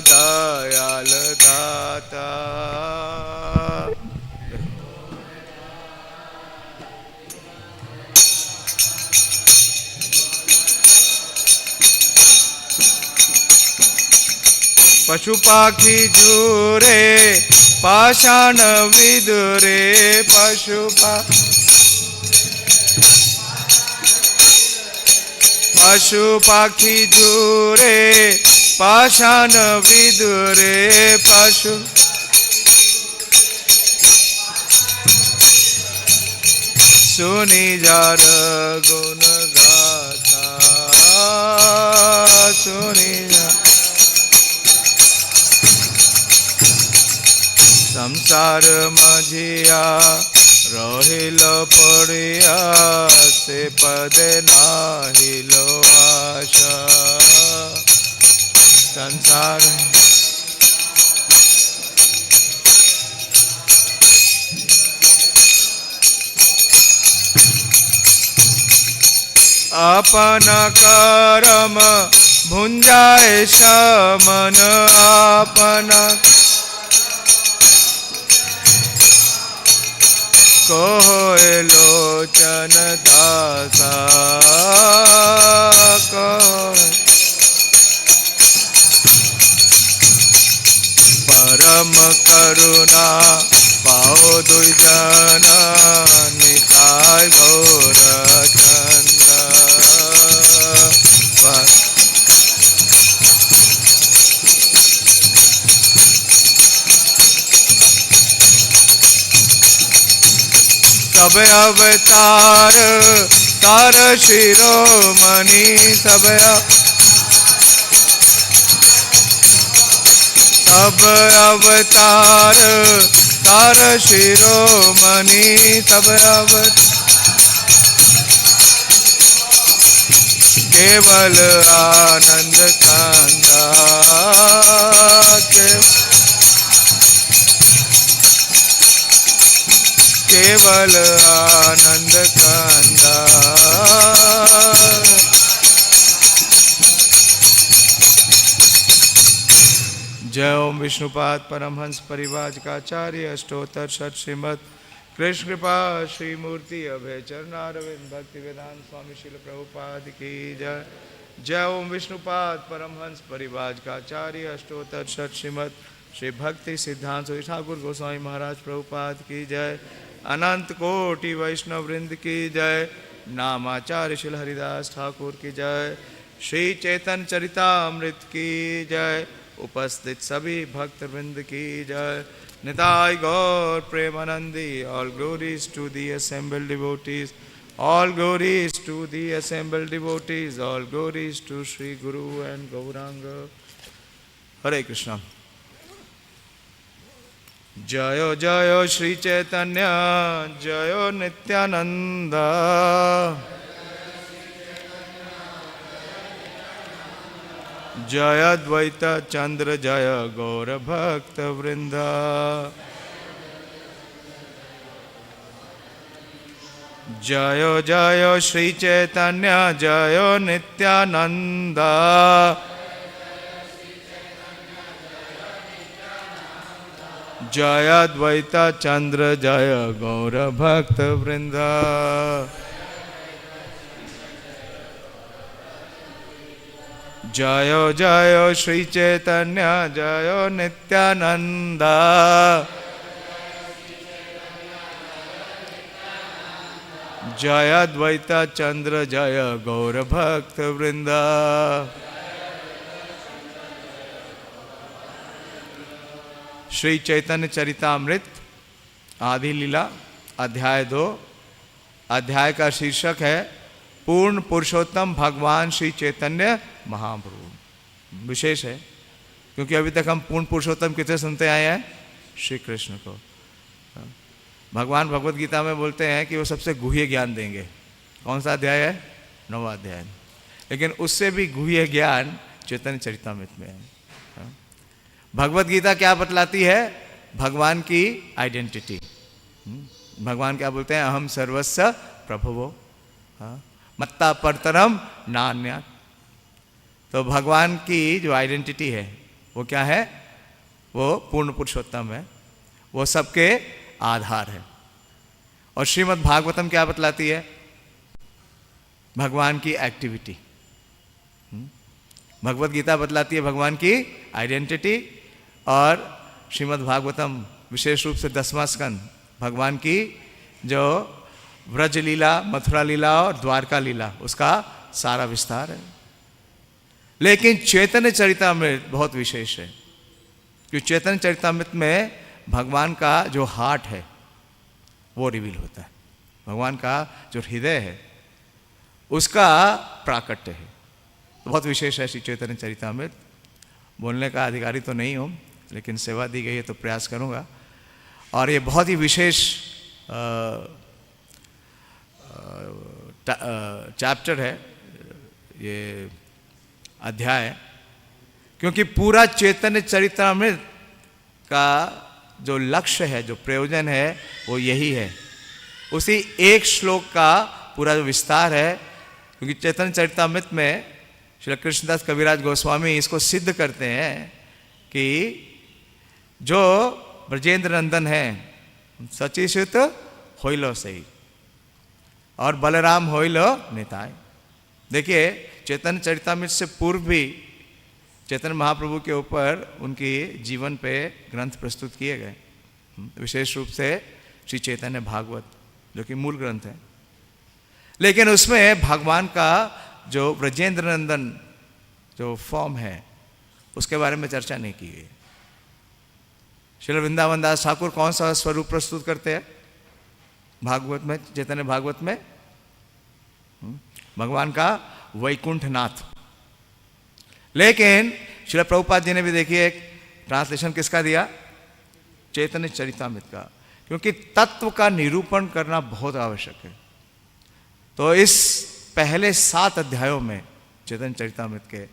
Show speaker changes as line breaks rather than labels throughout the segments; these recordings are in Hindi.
दयाल दाता। पशु पाखी झूरे पाषाण विदुरे, पशु पाखी झूरे पाषाण विदुरे, पशु सुनी जार गुण गाथा, सुनी संसार मझिया रहिल पड़िया, से पदे नाहिल आशा। संसार अपन कर्म भुंजाए समन, अपन कोय लोचन दासा, परम करुणा पाओ दुर्जन, निताय गौर चंद्र। सब अवतार तार शिरोमणि, सब अवतार तार शिरोमणि, सब केवल आनंद कंदा, केवल आनंद कंदा। जय ओम विष्णुपाद परमहंस परिव्राजकाचार्य अष्टोत्तर षट श्रीमद कृष्ण कृपा श्री मूर्ति अभय चरणारविंद भक्ति वेदांत स्वामी श्रील प्रभुपाद की जय। जय ओम विष्णुपाद परमहंस परिव्राजकाचार्य अष्टोत्तर षट श्रीमद श्री भक्ति सिद्धांत ठाकुर गोस्वामी महाराज प्रभुपाद की जय। अनंत कोटि वैष्णव वृंद की जय। नामाचार्य श्री हरिदास ठाकुर की जय। श्री चैतन्य चरितामृत की जय। उपस्थित सभी भक्त वृंद की जय। Nitai Gaura Premanandi. All glories to the assembled devotees, all glories to the assembled devotees, all glories to Sri Guru and Gauranga. Hare Krishna. जयो जयो श्री चैतन्य जयो नित्यानंद, जय द्वैत चंद्र जय गौर भक्त वृंद। जयो जयो श्री चैतन्य जयो नित्यानंद, जय द्वैत चंद्र जय गौर भक्त वृंद। जयो जयो श्री चैतन्य जयो नित्यानंद, जय द्वैत चंद्र जय गौर भक्त वृंद। श्री चैतन्य चरितामृत आदि लीला अध्याय 2। अध्याय का शीर्षक है पूर्ण पुरुषोत्तम भगवान श्री चैतन्य महाप्रभु। विशेष है क्योंकि अभी तक हम पूर्ण पुरुषोत्तम किसे सुनते आए हैं? श्री कृष्ण को। भगवान भगवत गीता में बोलते हैं कि वो सबसे गुह्य ज्ञान देंगे। कौन सा अध्याय है? 9वां अध्याय। लेकिन उससे भी गुह्य ज्ञान चैतन्य चरितामृत में है। भगवत गीता क्या बतलाती है? भगवान की आइडेंटिटी। भगवान क्या बोलते हैं? अहम सर्वस्व प्रभुवो मत्ता परतरम नान्या। तो भगवान की जो आइडेंटिटी है वो क्या है? वो पूर्ण पुरुषोत्तम है, वो सबके आधार है। और श्रीमद् भागवतम क्या बतलाती है? भगवान की एक्टिविटी। भगवत गीता बतलाती है भगवान की आइडेंटिटी, और श्रीमद् भागवतम विशेष रूप से 10वां स्कंद भगवान की जो व्रज लीला, मथुरा लीला और द्वारका लीला, उसका सारा विस्तार है। लेकिन चैतन्य चरितामृत बहुत विशेष है, क्योंकि चैतन्य चरितामृत में भगवान का जो हार्ट है वो रिवील होता है, भगवान का जो हृदय है उसका प्राकट्य है। तो बहुत विशेष है श्री चैतन्य चरितामृत। बोलने का अधिकारी तो नहीं हूँ, लेकिन सेवा दी गई है तो प्रयास करूँगा। और ये बहुत ही विशेष चैप्टर है, ये अध्याय, क्योंकि पूरा चैतन्य चरितामृत का जो लक्ष्य है, जो प्रयोजन है, वो यही है। उसी एक श्लोक का पूरा जो विस्तार है, क्योंकि चैतन्य चरितामृत में श्री कृष्णदास कविराज गोस्वामी इसको सिद्ध करते हैं कि जो ब्रजेंद्र नंदन है सचिशित होइलो सही और बलराम होइलो निताय। देखिए, चैतन्य चरितामृत से पूर्व भी चैतन्य महाप्रभु के ऊपर उनकी जीवन पे ग्रंथ प्रस्तुत किए गए, विशेष रूप से श्री चैतन्य भागवत जो कि मूल ग्रंथ है। लेकिन उसमें भगवान का जो ब्रजेंद्र नंदन जो फॉर्म है उसके बारे में चर्चा नहीं की गई। श्रील वृंदावन दास ठाकुर कौन सा स्वरूप प्रस्तुत करते हैं भागवत में, चैतन्य भागवत में? भगवान का वैकुंठनाथ। लेकिन श्रील प्रभुपाद जी ने भी देखिए एक ट्रांसलेशन किसका दिया? चैतन्य चरितामृत का, क्योंकि तत्व का निरूपण करना बहुत आवश्यक है। तो इस पहले 7 अध्यायों में चैतन्य चरितामृत के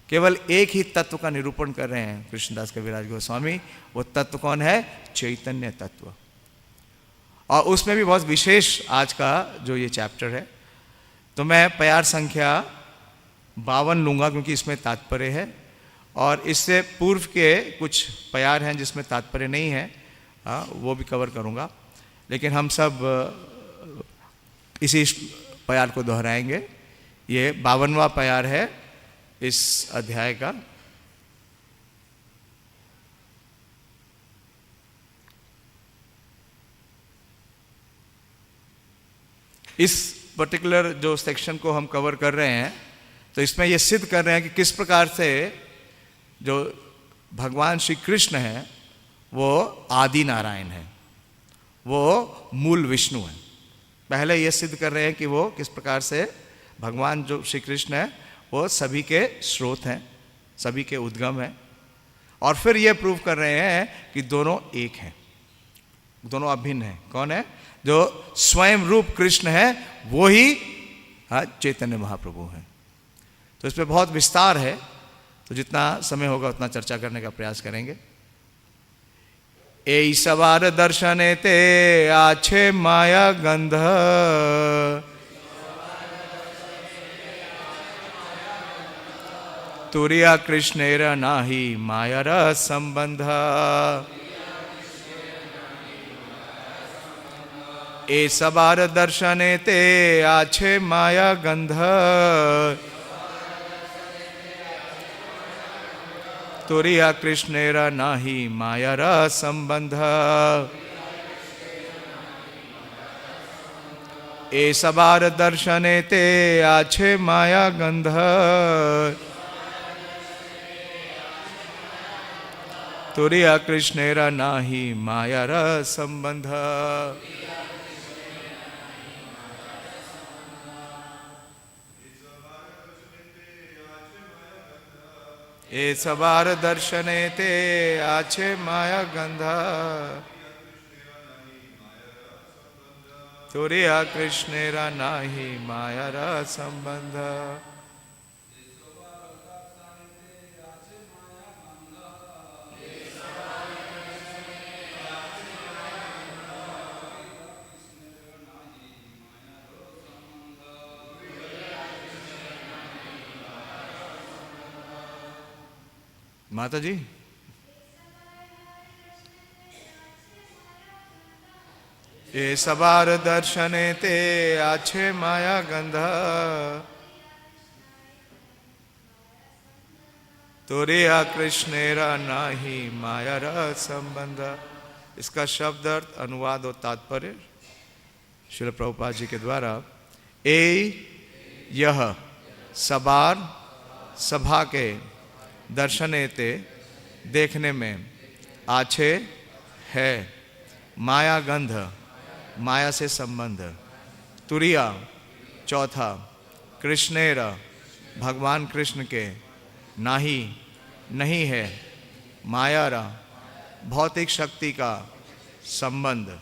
केवल एक ही तत्व का निरूपण कर रहे हैं कृष्णदास कविराज गोस्वामी। वो तत्व कौन है? चैतन्य तत्व। और उसमें भी बहुत विशेष आज का जो ये चैप्टर है, तो मैं प्यार संख्या 52 लूँगा क्योंकि इसमें तात्पर्य है, और इससे पूर्व के कुछ प्यार हैं जिसमें तात्पर्य नहीं है, वो भी कवर करूँगा। लेकिन हम सब इसी प्यार को दोहराएंगे। ये 52वां प्यार है इस अध्याय का। इस पर्टिकुलर जो सेक्शन को हम कवर कर रहे हैं, तो इसमें ये सिद्ध कर रहे हैं कि किस प्रकार से जो भगवान श्री कृष्ण है वो आदि नारायण है, वो मूल विष्णु है। पहले ये सिद्ध कर रहे हैं कि वो किस प्रकार से भगवान जो श्री कृष्ण है वो सभी के स्रोत हैं, सभी के उद्गम हैं। और फिर ये प्रूव कर रहे हैं कि दोनों एक हैं, दोनों अभिन्न हैं। कौन है? जो स्वयं रूप कृष्ण है वो ही चैतन्य महाप्रभु हैं। तो इस पर बहुत विस्तार है, तो जितना समय होगा उतना चर्चा करने का प्रयास करेंगे। ए सवार दर्शने ते आछे माया गंध, तुरिया कृष्णेर नाही मायर संबंध। ए सवार दर्शने ते आछे माया गंध, तुरिया कृष्णेर नाही मायर संबंध। ए सवार दर्शने ते आछे माया गंध, तुरिया कृष्णेर नाही मायर संबंध। ए सवार दर्शने ते आछे माया गंधा, तुरिया कृष्णेरा नाही मायर संबंध। माता जी। ये सबार दर्शने ते आछे माया गंधा, तोरिया कृष्णेरा नाही माया र संबंध। इसका शब्द अर्थ, अनुवाद और तात्पर्य श्रील प्रभुपाद जी के द्वारा, यह सबार सभा के दर्शने ते देखने में, आछे है माया गंध माया से संबंध, तुरिया चौथा कृष्णेरा भगवान कृष्ण के, नाही नहीं है मायारा भौतिक शक्ति का संबंध।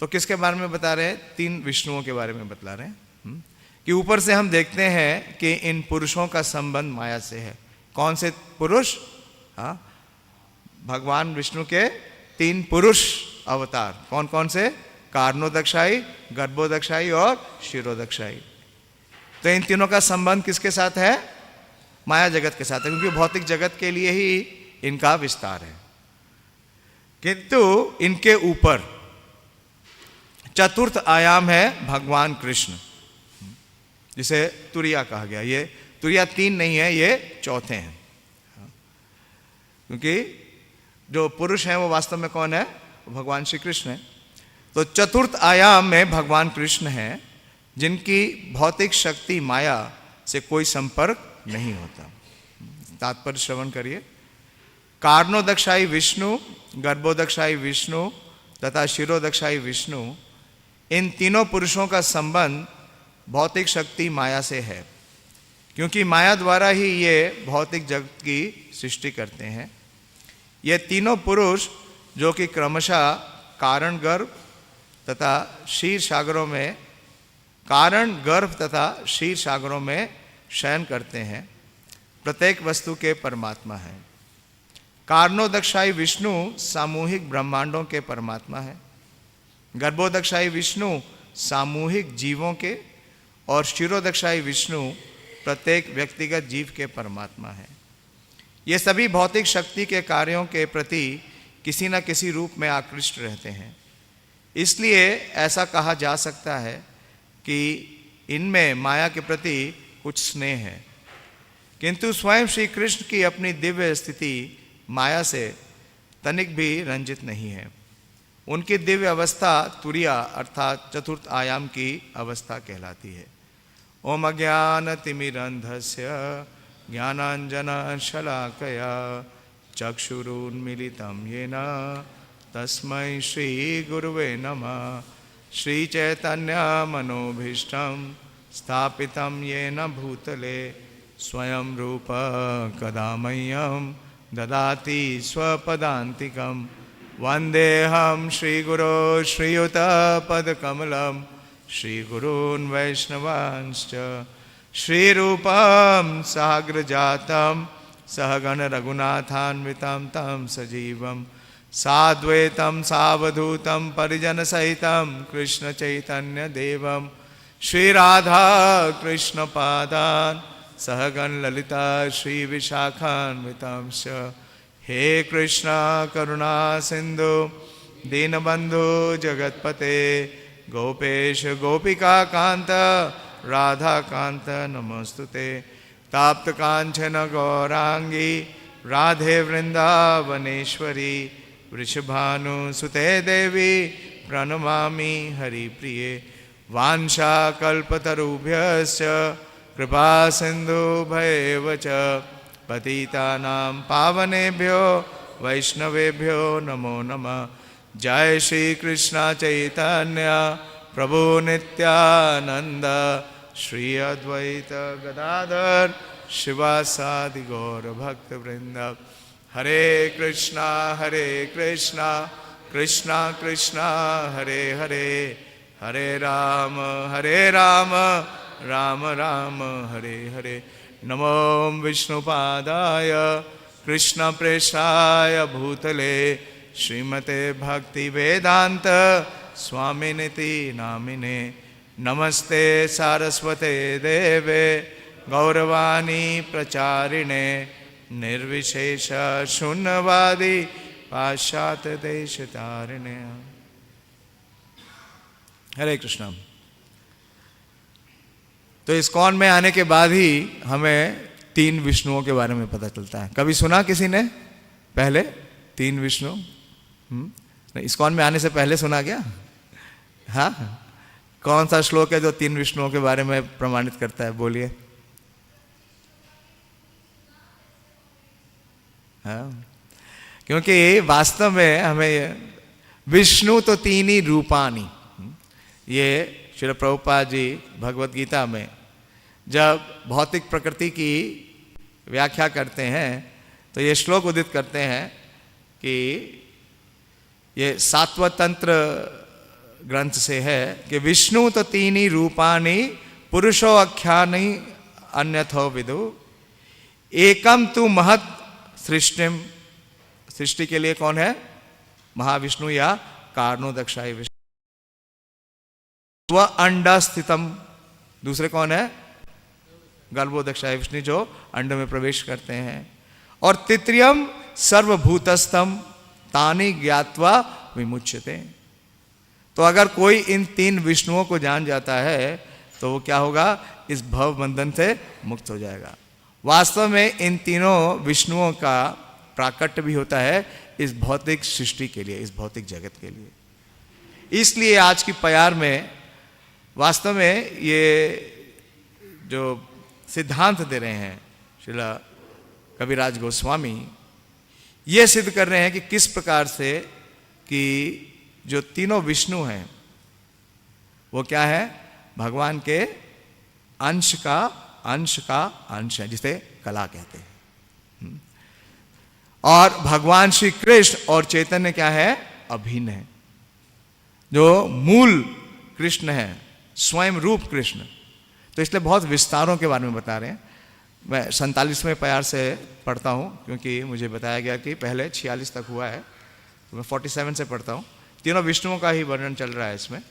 तो किसके बारे में बता रहे हैं? 3 विष्णुओं के बारे में बतला रहे हैं कि ऊपर से हम देखते हैं कि इन पुरुषों का संबंध माया से है। कौन से पुरुष? हाँ, भगवान विष्णु के 3 पुरुष अवतार। कौन कौन से? कारणोदक्षाई, गर्भोदक्षाई और क्षीरोदक्षाई। तो इन तीनों का संबंध किसके साथ है? माया जगत के साथ है, क्योंकि भौतिक जगत के लिए ही इनका विस्तार है। किंतु इनके ऊपर चतुर्थ आयाम है भगवान कृष्ण, जिसे तुरिया कहा गया। ये तुरिया 3 नहीं है, ये चौथे हैं, क्योंकि जो पुरुष हैं वो वास्तव में कौन है? भगवान श्री कृष्ण है। तो चतुर्थ आयाम में भगवान कृष्ण हैं, जिनकी भौतिक शक्ति माया से कोई संपर्क नहीं होता। तात्पर्य श्रवण करिए। कारणोदक्षाई विष्णु, गर्भोदक्षाई विष्णु तथा शिरोदक्षाई विष्णु, इन तीनों पुरुषों का संबंध भौतिक शक्ति माया से है, क्योंकि माया द्वारा ही ये भौतिक जगत की सृष्टि करते हैं। ये तीनों पुरुष जो कि क्रमशः कारण गर्भ तथा क्षीर सागरों में, कारण गर्भ तथा क्षीर सागरों में शयन करते हैं, प्रत्येक वस्तु के परमात्मा है। कारणोदक्षाई विष्णु सामूहिक ब्रह्मांडों के परमात्मा है, गर्भोदक्षाई विष्णु सामूहिक जीवों के, और क्षीरोदक्षाई विष्णु प्रत्येक व्यक्तिगत जीव के परमात्मा है। ये सभी भौतिक शक्ति के कार्यों के प्रति किसी न किसी रूप में आकृष्ट रहते हैं। इसलिए ऐसा कहा जा सकता है कि इनमें माया के प्रति कुछ स्नेह है, किंतु स्वयं श्री कृष्ण की अपनी दिव्य स्थिति माया से तनिक भी रंजित नहीं है। उनकी दिव्य अवस्था तुरिया अर्थात चतुर्थ आयाम की अवस्था कहलाती है। ओम अज्ञानतिमिरन्धस्य ज्ञानाञ्जनशलाकया चक्षुरुन्मीलितं येन तस्मै श्रीगुरुवे नमः। श्रीचैतन्यमनोभीष्टं स्थापितं येन भूतले स्वयं रूप कदा मह्यं ददाति स्वपदान्तिकं। वन्देऽहं श्रीगुरो श्रीयुतपदकमलं श्रीगुरून् वैष्णवांश्च। श्रीरूपं साग्रजातं सहगण रघुनाथान्वितं तं सजीवं साद्वैतं सावधूतं परिजनसहितं कृष्णचैतन्यदेवं श्रीराधा कृष्णपादान् सहगण ललिता श्रीविशाखान्वितं च। हे कृष्ण करुणा सिंधु दीनबंधु जगतपते गोपेश गोपिका कांत राधा कांत नमस्तुते। ताप्त कांचन गौरांगी राधे वृंदावनेश्वरी वृषभानुसुते देवी प्रणमामि हरिप्रिये। वाञ्छाकल्पतरुभ्यश्च कृपा सिन्धुभ्येव च पतितानां पावनेभ्यो वैष्णवेभ्यो नमो नमः। जय श्री कृष्ण चैतन्य प्रभु नित्यानंद श्री अद्वैत गदाधर शिवासादि गौर भक्त वृंद। हरे कृष्णा कृष्णा कृष्णा हरे हरे, हरे राम राम राम हरे हरे। नमो विष्णुपादाय कृष्ण प्रेष्ठाय भूतले श्रीमते भक्ति वेदांत स्वामिनिति नामिने। नमस्ते सारस्वते देवे गौरवाणी प्रचारिणे निर्विशेष शून्यवादी पाश्चात्य देश तारिण्य। हरे कृष्ण। तो इस्कॉन में आने के बाद ही हमें 3 विष्णुओं के बारे में पता चलता है। कभी सुना किसी ने पहले 3 विष्णु? इस्कॉन में आने से पहले सुना क्या? हाँ, कौन सा श्लोक है जो 3 विष्णुओं के बारे में प्रमाणित करता है? बोलिए। हाँ, क्योंकि वास्तव में हमें विष्णु तो 3 ही रूपानी, ये श्रील प्रभुपाद जी भगवत गीता में जब भौतिक प्रकृति की व्याख्या करते हैं तो ये श्लोक उदित करते हैं कि ये सात्वत तंत्र ग्रंथ से है कि विष्णु तो 3 ही रूपानी पुरुषो आख्यानि अन्यथो विदु एकम तु महत् सृष्टिम। सृष्टि के लिए कौन है? महाविष्णु या कारणोदक्षाय विष्णु। वह अंडा स्थितम, दूसरे कौन है? गर्भोदक्षाय विष्णु जो अंड में प्रवेश करते हैं। और तृतीयम सर्वभूतस्थम तानि ज्ञात्वा विमुच्यते। तो अगर कोई इन 3 विष्णुओं को जान जाता है तो वो क्या होगा? इस भव बंधन से मुक्त हो जाएगा। वास्तव में इन तीनों विष्णुओं का प्राकट्य भी होता है इस भौतिक सृष्टि के लिए, इस भौतिक जगत के लिए। इसलिए आज की प्यार में वास्तव में ये जो सिद्धांत दे रहे हैं श्रील कविराज गोस्वामी, ये सिद्ध कर रहे हैं कि किस प्रकार से कि जो तीनों विष्णु हैं वो क्या है? भगवान के अंश का अंश है, जिसे कला कहते हैं। और भगवान श्री कृष्ण और चैतन्य क्या है? अभिन्न है। जो मूल कृष्ण है, स्वयं रूप कृष्ण। तो इसलिए बहुत विस्तारों के बारे में बता रहे हैं। मैं 47वें प्यार से पढ़ता हूँ क्योंकि मुझे बताया गया कि पहले 46 तक हुआ है, तो मैं 47 से पढ़ता हूँ। तीनों विष्णुओं का ही वर्णन चल रहा है इसमें,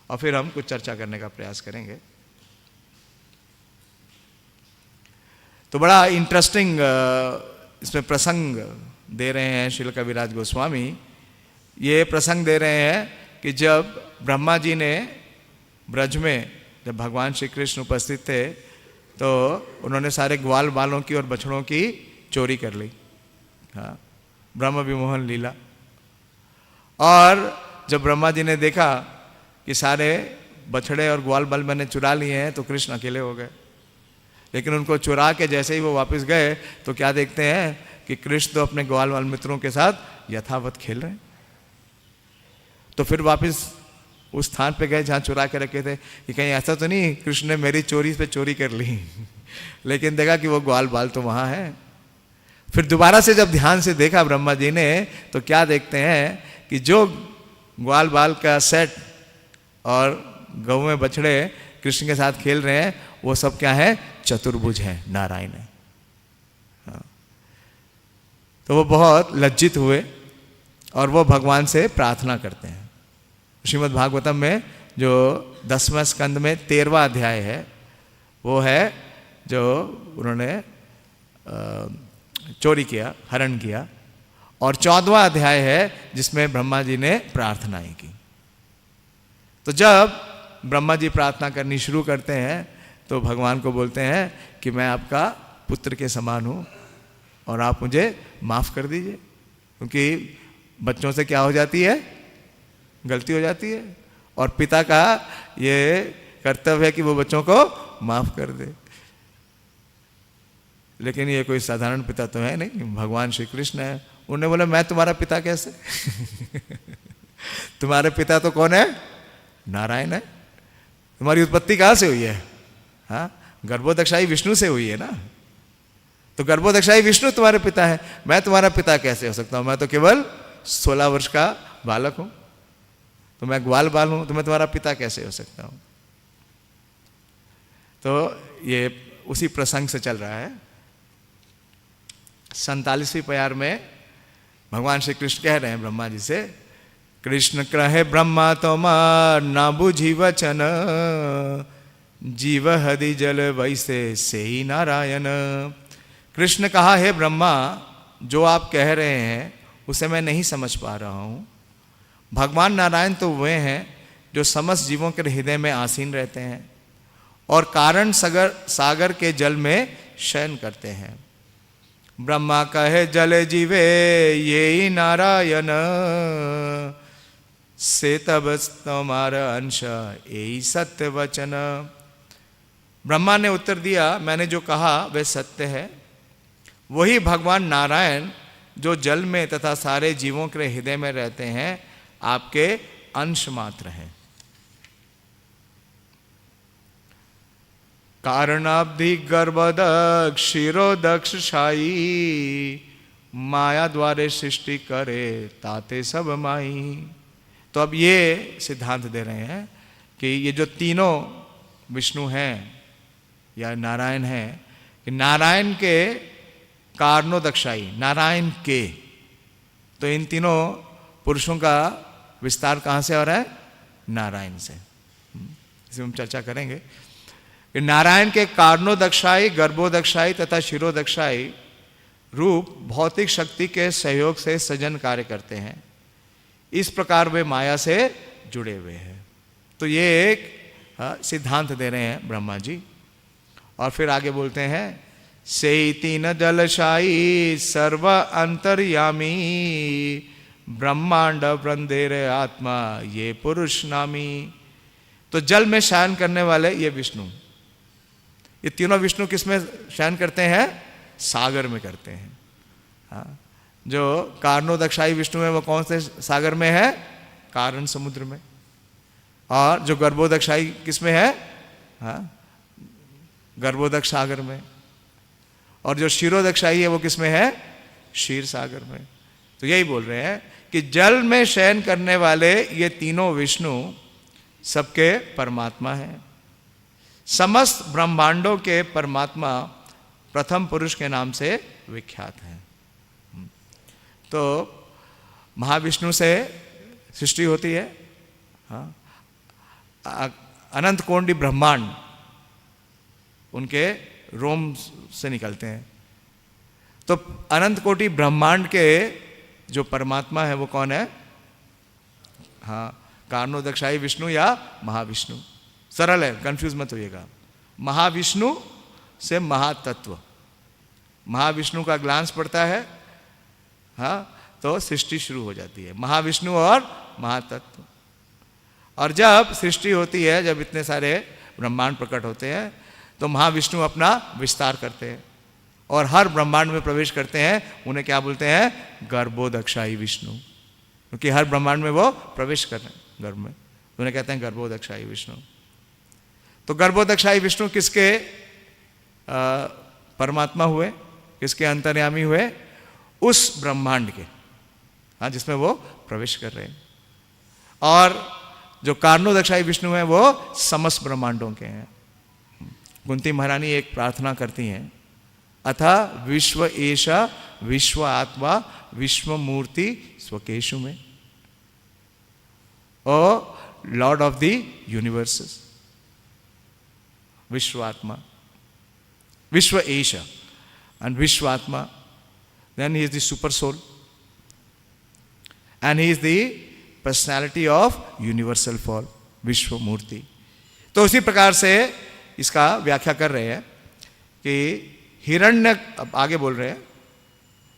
और फिर हम कुछ चर्चा करने का प्रयास करेंगे। तो बड़ा इंटरेस्टिंग इसमें प्रसंग दे रहे हैं श्रील कविराज गोस्वामी। ये प्रसंग दे रहे हैं कि जब ब्रह्मा जी ने ब्रज में, जब भगवान श्री कृष्ण उपस्थित थे, तो उन्होंने सारे ग्वाल बालों की और बछड़ों की चोरी कर ली। हाँ, ब्रह्म विमोहन लीला। और जब ब्रह्मा जी ने देखा कि सारे बछड़े और ग्वाल बाल मैंने चुरा लिए हैं, तो कृष्ण अकेले हो गए। लेकिन उनको चुरा के जैसे ही वो वापस गए तो क्या देखते हैं कि कृष्ण तो अपने ग्वाल बाल मित्रों के साथ यथावत खेल रहे हैं। तो फिर वापस उस स्थान पे गए जहाँ चुरा के रखे थे कि कहीं ऐसा तो नहीं कृष्ण ने मेरी चोरी पे चोरी कर ली। लेकिन देखा कि वो ग्वाल बाल तो वहाँ है। फिर दोबारा से जब ध्यान से देखा ब्रह्मा जी ने, तो क्या देखते हैं कि जो ग्वाल बाल का सेट और गौ में बछड़े कृष्ण के साथ खेल रहे हैं, वो सब क्या है? चतुर्भुज है, नारायण है। हाँ। तो वो बहुत लज्जित हुए और वो भगवान से प्रार्थना करते हैं। श्रीमद् भागवतम में जो 10वें स्कंद में 13वां अध्याय है, वो है जो उन्होंने चोरी किया, हरण किया। और 14वां अध्याय है जिसमें ब्रह्मा जी ने प्रार्थनाएं की। तो जब ब्रह्मा जी प्रार्थना करनी शुरू करते हैं तो भगवान को बोलते हैं कि मैं आपका पुत्र के समान हूँ और आप मुझे माफ़ कर दीजिए। क्योंकि बच्चों से क्या हो जाती है? गलती हो जाती है। और पिता का ये कर्तव्य है कि वो बच्चों को माफ़ कर दे। लेकिन ये कोई साधारण पिता तो है नहीं, भगवान श्री कृष्ण है। उन्होंने बोला मैं तुम्हारा पिता कैसे? तुम्हारे पिता तो कौन है? नारायण है। तुम्हारी उत्पत्ति कहाँ से हुई है? हाँ, गर्भोदक्षाई विष्णु से हुई है ना। तो गर्भोदक्षाई विष्णु तुम्हारे पिता है, मैं तुम्हारा पिता कैसे हो सकता हूँ? मैं तो केवल 16 वर्ष का बालक हूँ, तो मैं ग्वाल बाल हूँ, तो मैं तुम्हारा पिता कैसे हो सकता हूँ? तो ये उसी प्रसंग से चल रहा है। 47वीं प्यार में भगवान श्री कृष्ण कह रहे हैं ब्रह्मा जी से, कृष्ण कहे ब्रह्मा तोमार ना बुझी वचन, जीव हदि जल वैसे से ही नारायण। कृष्ण कहा, हे ब्रह्मा, जो आप कह रहे हैं उसे मैं नहीं समझ पा रहा हूँ। भगवान नारायण तो वे हैं जो समस्त जीवों के हृदय में आसीन रहते हैं और कारण सागर के जल में शयन करते हैं। ब्रह्मा कहे जल जीवे ये ही नारायण, से तब तुम्हारा अंश यही सत्य वचन। ब्रह्मा ने उत्तर दिया, मैंने जो कहा वह सत्य है। वही भगवान नारायण जो जल में तथा सारे जीवों के हृदय में रहते हैं आपके अंश मात्र हैं। कारणाब्धि गर्भदक्ष शिरोदक्ष शाई, माया द्वारे सृष्टि करे ताते सब माई। तो अब ये सिद्धांत दे रहे हैं कि ये जो तीनों विष्णु हैं या नारायण हैं, कि नारायण के कारणोदक्षाई, नारायण के, तो इन तीनों पुरुषों का विस्तार कहाँ से हो रहा है? नारायण से। इसमें हम चर्चा करेंगे कि नारायण के कारणोदक्षाई, गर्भोदक्षाई तथा शिरोदक्षाई रूप भौतिक शक्ति के सहयोग से सृजन कार्य करते हैं। इस प्रकार वे माया से जुड़े हुए हैं। तो ये एक सिद्धांत दे रहे हैं ब्रह्मा जी। और फिर आगे बोलते हैं, से तीन जलशाई सर्व अंतर्यामी, ब्रह्मांड वृंदेर आत्मा ये पुरुष नामी। तो जल में शयन करने वाले ये विष्णु, ये तीनों विष्णु किस में शयन करते हैं? सागर में करते हैं। हाँ, जो कारणोदक्षाई विष्णु है वो कौन से सागर में है? कारण समुद्र में। और जो गर्भोदक्षाई किस में है? हाँ, गर्भोदक्ष सागर में। और जो शिरोदक्षाई है वो किस में है? क्षीर सागर में। तो यही बोल रहे हैं कि जल में शयन करने वाले ये तीनों विष्णु सबके परमात्मा हैं। समस्त ब्रह्मांडों के परमात्मा प्रथम पुरुष के नाम से विख्यात हैं। तो महाविष्णु से सृष्टि होती है। हाँ, अनंत कोटि ब्रह्मांड उनके रोम से निकलते हैं। तो अनंत कोटि ब्रह्मांड के जो परमात्मा है वो कौन है? हाँ, कारणोदक्षाई विष्णु या महाविष्णु। सरल है, कंफ्यूज मत होइएगा। महाविष्णु से महातत्व, महाविष्णु का ग्लांस पड़ता है, हाँ, तो सृष्टि शुरू हो जाती है। महाविष्णु और महातत्व। और जब सृष्टि होती है, जब इतने सारे ब्रह्मांड प्रकट होते हैं, तो महाविष्णु अपना विस्तार करते हैं और हर ब्रह्मांड में प्रवेश करते हैं। उन्हें क्या बोलते हैं? गर्भोदक्षाई विष्णु, क्योंकि हर ब्रह्मांड में वो प्रवेश कर रहे हैं गर्भ में, उन्हें कहते हैं गर्भोदक्षाई विष्णु। तो गर्भोदक्षाई विष्णु किसके परमात्मा हुए, किसके अंतर्यामी हुए? उस ब्रह्मांड के, हाँ, जिसमें वो प्रवेश कर रहे हैं। और जो कारणोदक्षाई विष्णु हैं वो समस्त ब्रह्मांडों के हैं। कुंती महारानी एक प्रार्थना करती हैं, अथा विश्व एषा विश्व आत्मा विश्व मूर्ति स्वकेशु में, ओ लॉर्ड ऑफ द यूनिवर्सेस। विश्व आत्मा, विश्व एषा and Vishwatma, then he is the super soul and he is the personality of universal form, विश्व मूर्ति। तो उसी प्रकार से इसका व्याख्या कर रहे हैं कि हिरण्य, अब आगे बोल रहे हैं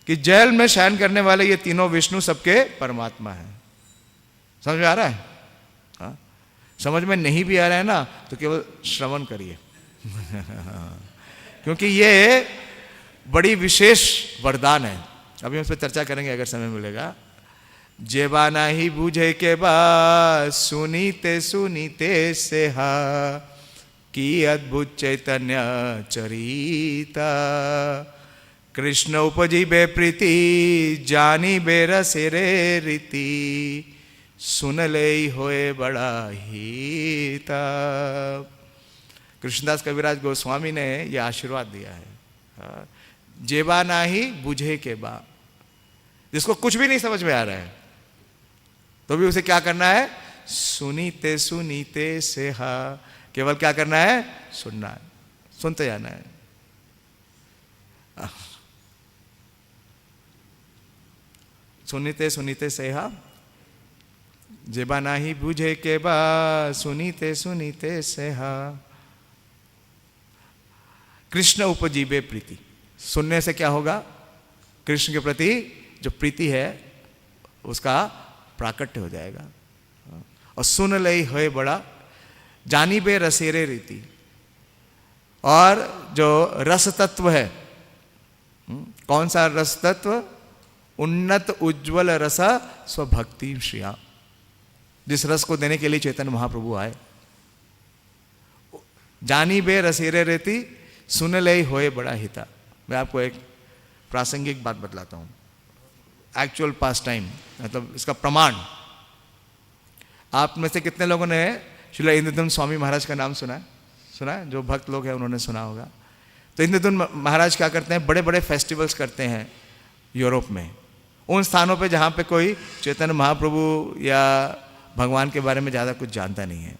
कि जल में शयन करने वाले ये तीनों विष्णु सबके परमात्मा हैं। समझ में आ रहा है? हाँ, समझ में नहीं भी आ रहा है ना तो केवल श्रवण करिए क्योंकि ये बड़ी विशेष वरदान है। अभी हम इस पर चर्चा करेंगे अगर समय मिलेगा। जेबा नाही बूझे के बा सुनीते सुनीते से हा की अद्भुत चैतन्य चरिता, कृष्ण उपजी बे प्रीति जानी बे रसेरे रीति, सुन ले होए बड़ा हिता। कृष्णदास कविराज गोस्वामी ने यह आशीर्वाद दिया है। जेबा नाही बुझे के बा, जिसको कुछ भी नहीं समझ में आ रहा है तो भी उसे क्या करना है? सुनीते सुनीते से हा केवल क्या करना है? सुनना है, सुनते जाना है। सुनीते सुनीते सेहा जेबा नाही बुझे के बा, सुनीते सुनीते सेहा। कृष्ण उपजीवे प्रीति, सुनने से क्या होगा? कृष्ण के प्रति जो प्रीति है उसका प्राकट्य हो जाएगा। और सुन लई होए बड़ा, जानी बे रसेरे रीति। और जो रस तत्व है, कौन सा रस तत्व? उन्नत उज्ज्वल रस स्वभक्ति श्रिया, जिस रस को देने के लिए चैतन्य महाप्रभु आए। जानी बे रसेरे रीति, सुन ले होए बड़ा हिता। मैं आपको एक प्रासंगिक बात बतलाता हूं, एक्चुअल पास टाइम, मतलब इसका प्रमाण। आप में से कितने लोगों ने श्रील इंद्रधुन स्वामी महाराज का नाम सुना है? सुना है? जो भक्त लोग हैं उन्होंने सुना होगा। तो इंद्रधुन महाराज क्या करते हैं? बड़े बड़े फेस्टिवल्स करते हैं यूरोप में, उन स्थानों पे जहाँ पे कोई चैतन्य महाप्रभु या भगवान के बारे में ज़्यादा कुछ जानता नहीं है।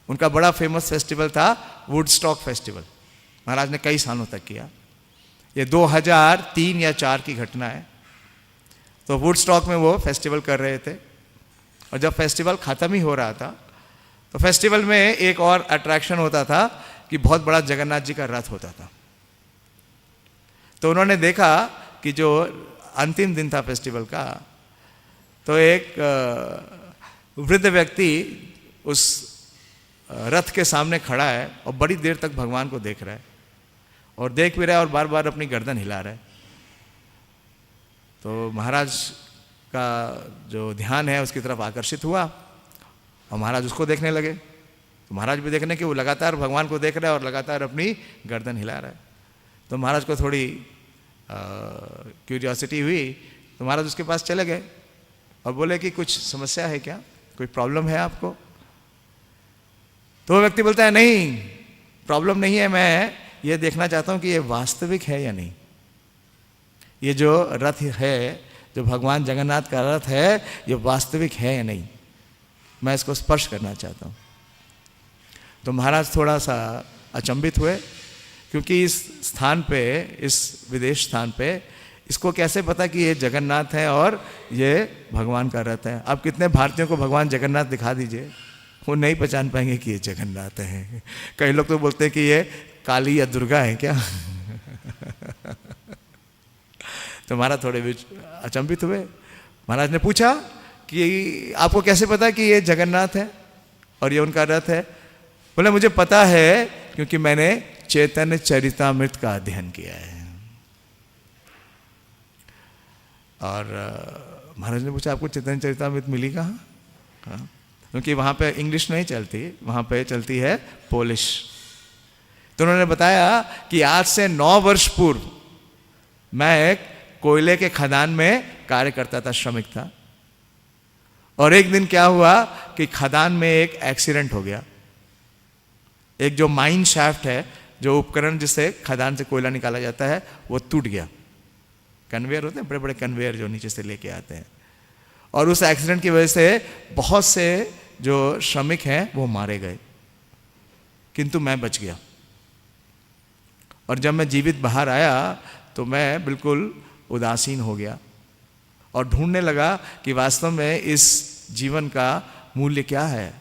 उनका बड़ा फेमस फेस्टिवल था वुडस्टॉक फेस्टिवल, महाराज ने कई सालों तक किया। ये 2003 या 4 की घटना है। तो वुडस्टॉक में वो फेस्टिवल कर रहे थे, और जब फेस्टिवल ख़त्म ही हो रहा था तो फेस्टिवल में एक और अट्रैक्शन होता था कि बहुत बड़ा जगन्नाथ जी का रथ होता था। तो उन्होंने देखा कि जो अंतिम दिन था फेस्टिवल का, तो एक वृद्ध व्यक्ति उस रथ के सामने खड़ा है और बड़ी देर तक भगवान को देख रहा है, और देख भी रहा है और बार बार अपनी गर्दन हिला रहा है। तो महाराज का जो ध्यान है उसकी तरफ आकर्षित हुआ और महाराज उसको देखने लगे। तो महाराज भी देखने कि वो लगातार भगवान को देख रहा है और लगातार अपनी गर्दन हिला रहा है। तो महाराज को थोड़ी क्यूरियोसिटी हुई, तो महाराज उसके पास चले गए और बोले कि कुछ समस्या है क्या, कोई प्रॉब्लम है आपको? तो वो व्यक्ति बोलता है नहीं, प्रॉब्लम नहीं है, मैं ये देखना चाहता हूँ कि ये वास्तविक है या नहीं। ये जो रथ है, जो भगवान जगन्नाथ का रथ है, ये वास्तविक है या नहीं, मैं इसको स्पर्श करना चाहता हूँ। तो महाराज थोड़ा सा अचंभित हुए, क्योंकि इस स्थान पे, इस विदेश स्थान पे इसको कैसे पता कि ये जगन्नाथ है और ये भगवान का रथ है। अब कितने भारतीयों को भगवान जगन्नाथ दिखा दीजिए, वो नहीं पहचान पाएंगे कि ये जगन्नाथ है। कई लोग तो बोलते हैं कि ये काली या दुर्गा है क्या। तो महाराज थोड़े अचंभित हुए। महाराज ने पूछा कि आपको कैसे पता कि ये जगन्नाथ है और ये उनका रथ है? बोले मुझे पता है क्योंकि मैंने चैतन्य चरितामृत का अध्ययन किया है। और महाराज ने पूछा आपको चैतन्य चरितामृत मिली कहाँ? क्योंकि वहाँ पे इंग्लिश नहीं चलती, वहाँ पे चलती है पोलिश। तो उन्होंने बताया कि आज से 9 वर्ष पूर्व मैं एक कोयले के खदान में कार्य करता था, श्रमिक था। और एक दिन क्या हुआ कि खदान में एक एक्सीडेंट हो गया। एक जो माइन शाफ्ट है, जो उपकरण जिससे खदान से कोयला निकाला जाता है, वो टूट गया। कन्वेयर होते हैं, बड़े बड़े कन्वेयर जो नीचे से लेके आते हैं। और उस एक्सीडेंट की वजह से बहुत से जो श्रमिक हैं वो मारे गए, किंतु मैं बच गया। और जब मैं जीवित बाहर आया तो मैं बिल्कुल उदासीन हो गया और ढूंढने लगा कि वास्तव में इस जीवन का मूल्य क्या है,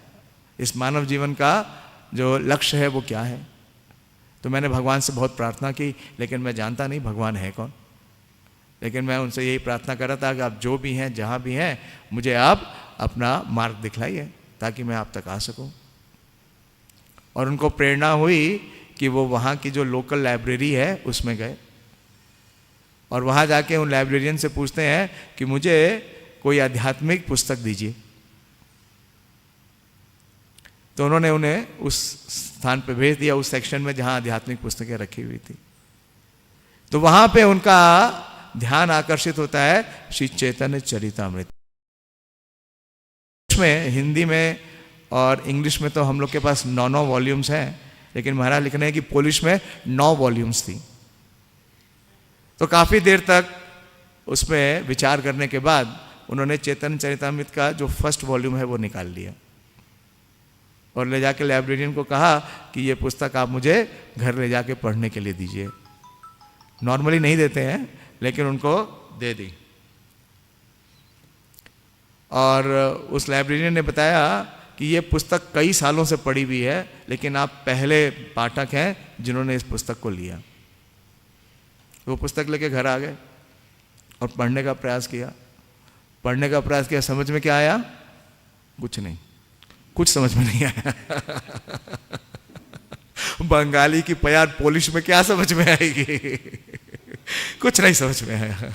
इस मानव जीवन का जो लक्ष्य है वो क्या है। तो मैंने भगवान से बहुत प्रार्थना की, लेकिन मैं जानता नहीं भगवान है कौन। लेकिन मैं उनसे यही प्रार्थना कर रहा था कि आप जो भी हैं, जहाँ भी हैं, मुझे आप अपना मार्ग दिखलाइए ताकि मैं आप तक आ सकूं। और उनको प्रेरणा हुई कि वो वहाँ की जो लोकल लाइब्रेरी है उसमें गए और वहाँ जाके उन लाइब्रेरियन से पूछते हैं कि मुझे कोई आध्यात्मिक पुस्तक दीजिए। तो उन्होंने उन्हें उस स्थान पे भेज दिया, उस सेक्शन में जहाँ आध्यात्मिक पुस्तकें रखी हुई थी। तो वहाँ पे उनका ध्यान आकर्षित होता है श्री चैतन्य चरितामृत में। हिंदी में और इंग्लिश में तो हम लोग के पास 9 वॉल्यूम्स हैं, लेकिन महाराज लिख रहे हैं कि पोलिश में 9 वॉल्यूम्स थी। तो काफ़ी देर तक उसमें विचार करने के बाद उन्होंने चैतन्य चरितामृत का जो फर्स्ट वॉल्यूम है वो निकाल लिया। और ले जाके लाइब्रेरियन को कहा कि ये पुस्तक आप मुझे घर ले जाके पढ़ने के लिए दीजिए। नॉर्मली नहीं देते हैं, लेकिन उनको दे दी। और उस लाइब्रेरियन ने बताया कि ये पुस्तक कई सालों से पड़ी हुई है, लेकिन आप पहले पाठक हैं जिन्होंने इस पुस्तक को लिया। वो पुस्तक लेके घर आ गए और पढ़ने का प्रयास किया। समझ में क्या आया? कुछ नहीं, कुछ समझ में नहीं आया। बंगाली की प्यार पोलिश में क्या समझ में आएगी? कुछ नहीं समझ में आया।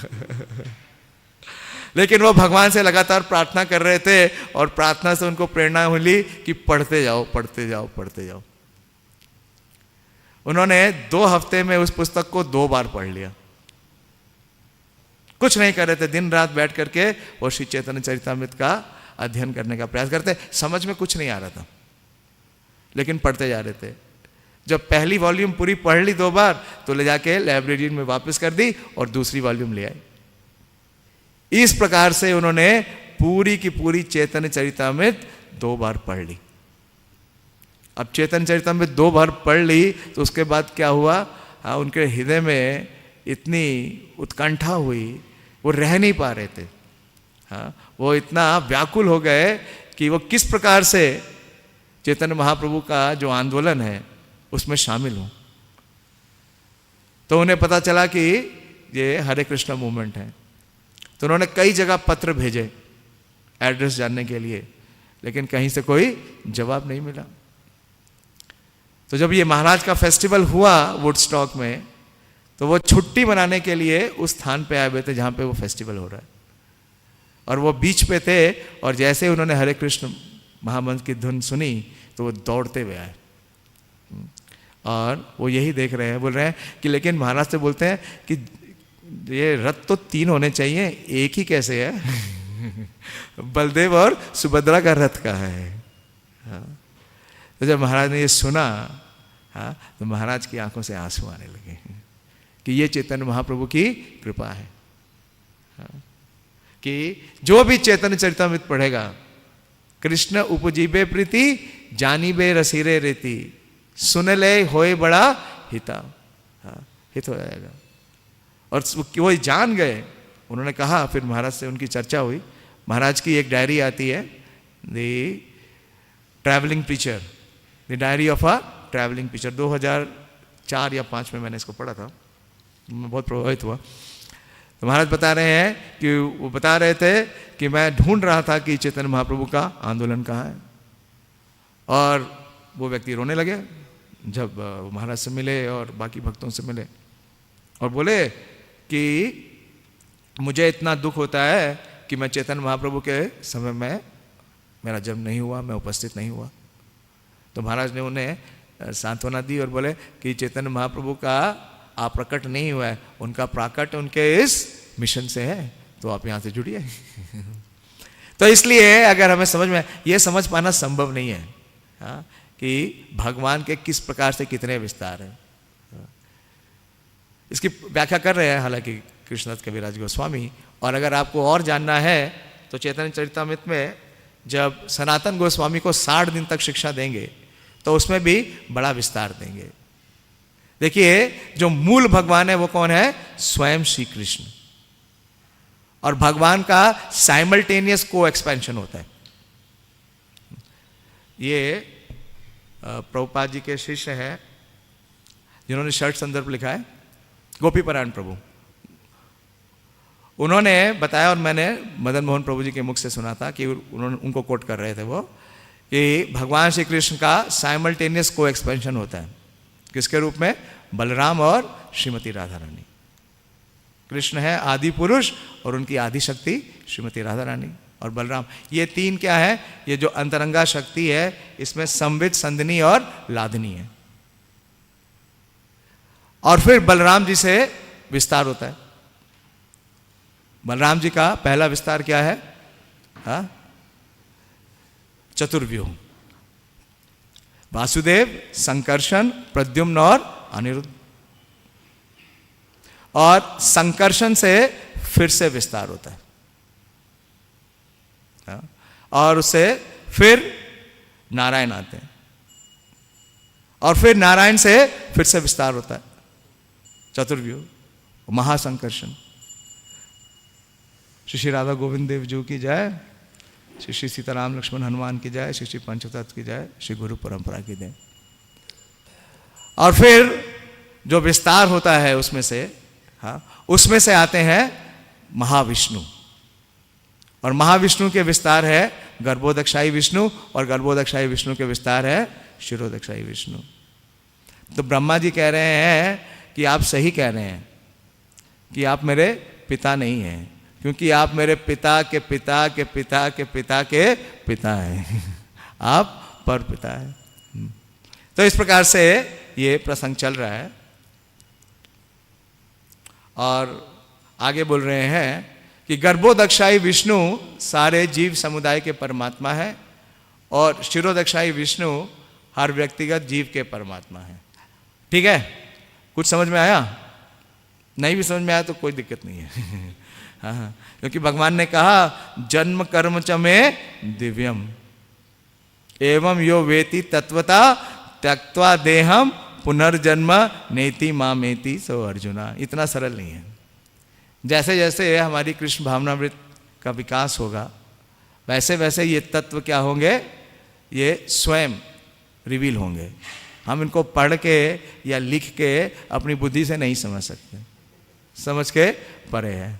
लेकिन वो भगवान से लगातार प्रार्थना कर रहे थे और प्रार्थना से उनको प्रेरणा मिली कि पढ़ते जाओ, पढ़ते जाओ, पढ़ते जाओ। उन्होंने 2 हफ्ते में उस पुस्तक को 2 बार पढ़ लिया। कुछ नहीं कर रहे थे, दिन रात बैठ करके वो श्री चैतन्य चरितामृत का अध्ययन करने का प्रयास करते। समझ में कुछ नहीं आ रहा था, लेकिन पढ़ते जा रहे थे। जब पहली वॉल्यूम पूरी पढ़ ली 2 बार, तो ले जाके लाइब्रेरी में वापस कर दी और दूसरी वॉल्यूम ले आए। इस प्रकार से उन्होंने पूरी की पूरी चैतन्य चरितामृत 2 बार पढ़ ली। अब चैतन्य चरितामृत 2 बार पढ़ ली तो उसके बाद क्या हुआ? उनके हृदय में इतनी उत्कंठा हुई, वो रह नहीं पा रहे थे। वो इतना व्याकुल हो गए कि वो किस प्रकार से चैतन्य महाप्रभु का जो आंदोलन है उसमें शामिल हूं। तो उन्हें पता चला कि ये हरे कृष्णा मूवमेंट है। तो उन्होंने कई जगह पत्र भेजे एड्रेस जानने के लिए, लेकिन कहीं से कोई जवाब नहीं मिला। तो जब ये महाराज का फेस्टिवल हुआ वुडस्टॉक में, तो वो छुट्टी मनाने के लिए उस स्थान पे आए हुए थे जहां पे वो फेस्टिवल हो रहा है। और वो बीच पे थे, और जैसे ही उन्होंने हरे कृष्ण महामंत्र की धुन सुनी तो वो दौड़ते हुए आए। और वो यही देख रहे हैं, बोल रहे हैं कि लेकिन महाराज से बोलते हैं कि ये रथ तो 3 होने चाहिए, एक ही कैसे है? बलदेव और सुभद्रा का रथ का है। तो जब महाराज ने ये सुना, तो महाराज की आंखों से आंसू आने लगे कि ये चैतन्य महाप्रभु की कृपा है कि जो भी चैतन्य चरितामृत पढ़ेगा, कृष्ण उपजीबे प्रीति जानीबे रसीरे रीति, सुन ले होए बड़ा हिता, हित हो जाएगा। और वो जान गए। उन्होंने कहा, फिर महाराज से उनकी चर्चा हुई। महाराज की एक डायरी आती है, the travelling preacher, the diary of a travelling preacher. 2004 या 5 में मैंने इसको पढ़ा था, मैं बहुत प्रभावित हुआ। तो महाराज बता रहे हैं कि वो बता रहे थे कि मैं ढूंढ रहा था कि चैतन्य महाप्रभु का आंदोलन कहाँ है। और वो व्यक्ति रोने लगे जब महाराज से मिले और बाकी भक्तों से मिले, और बोले कि मुझे इतना दुख होता है कि मैं चैतन्य महाप्रभु के समय में मेरा जन्म नहीं हुआ, मैं उपस्थित नहीं हुआ। तो महाराज ने उन्हें सांत्वना दी और बोले कि चैतन्य महाप्रभु का आप प्रकट नहीं हुआ है, उनका प्राकट उनके इस मिशन से है, तो आप यहाँ से जुड़िए। तो इसलिए अगर हमें समझ में, ये समझ पाना संभव नहीं है कि भगवान के किस प्रकार से कितने विस्तार हैं। इसकी व्याख्या कर रहे हैं हालांकि कृष्णदास कविराज गोस्वामी। और अगर आपको और जानना है तो चैतन्य चरितामृत में जब सनातन गोस्वामी को 60 दिन तक शिक्षा देंगे तो उसमें भी बड़ा विस्तार देंगे। देखिए, जो मूल भगवान है वो कौन है? स्वयं श्री कृष्ण। और भगवान का साइमल्टेनियस को एक्सपेंशन होता है। ये प्रभुपाद जी के शिष्य हैं जिन्होंने शर्ट संदर्भ लिखा है, गोपीपरायण प्रभु। उन्होंने बताया, और मैंने मदन मोहन प्रभु जी के मुख से सुना था कि उन्होंने उनको कोट कर रहे थे वो, कि भगवान श्री कृष्ण का साइमल्टेनियस को एक्सपेंशन होता है। किसके रूप में? बलराम और श्रीमती राधा रानी। कृष्ण है आदि पुरुष और उनकी आदि शक्ति श्रीमती राधा रानी और बलराम। ये 3 क्या है? ये जो अंतरंगा शक्ति है, इसमें संवित, संदनी और लादनी है। और फिर बलराम जी से विस्तार होता है। बलराम जी का पहला विस्तार क्या है? चतुर्व्यूह, वासुदेव, संकर्षण, प्रद्युम्न और अनिरुद्ध। और संकर्षण से फिर से विस्तार होता है, और उससे फिर नारायण आते हैं, और फिर नारायण से फिर से विस्तार होता है, चतुर्व्यूह, महासंकर्षण। श्री श्री राधा गोविंद देव जी की जय, श्री श्री सीताराम लक्ष्मण हनुमान की जय, श्री श्री पंचतत्व की जय, श्री गुरु परंपरा की जय। और फिर जो विस्तार होता है उसमें से, हाँ, उसमें से आते हैं महाविष्णु, और महाविष्णु के विस्तार है गर्भोदक्षायी विष्णु, और गर्भोदक्षायी विष्णु के विस्तार है शिरोदक्षायी विष्णु। तो ब्रह्मा जी कह रहे हैं कि आप सही कह रहे हैं कि आप मेरे पिता नहीं हैं, क्योंकि आप मेरे पिता के पिता के पिता के पिता के पिता हैं, आप पर पिता हैं। तो इस प्रकार से ये प्रसंग चल रहा है, और आगे बोल रहे हैं कि गर्भोदक्षायी विष्णु सारे जीव समुदाय के परमात्मा है, और शिरोदक्षायी विष्णु हर व्यक्तिगत जीव के परमात्मा है। ठीक है, कुछ समझ में आया? नहीं भी समझ में आया तो कोई दिक्कत नहीं है। हाँ, क्योंकि भगवान ने कहा जन्म कर्म च में दिव्यम एवं यो वेति तत्वता त्यक्त्वा देहम पुनर्जन्म नेति मामेति सो अर्जुना। इतना सरल नहीं है। जैसे जैसे हमारी कृष्ण भावनामृत का विकास होगा, वैसे वैसे ये तत्व क्या होंगे, ये स्वयं रिवील होंगे। हम इनको पढ़ के या लिख के अपनी बुद्धि से नहीं समझ सकते, समझ के परे है।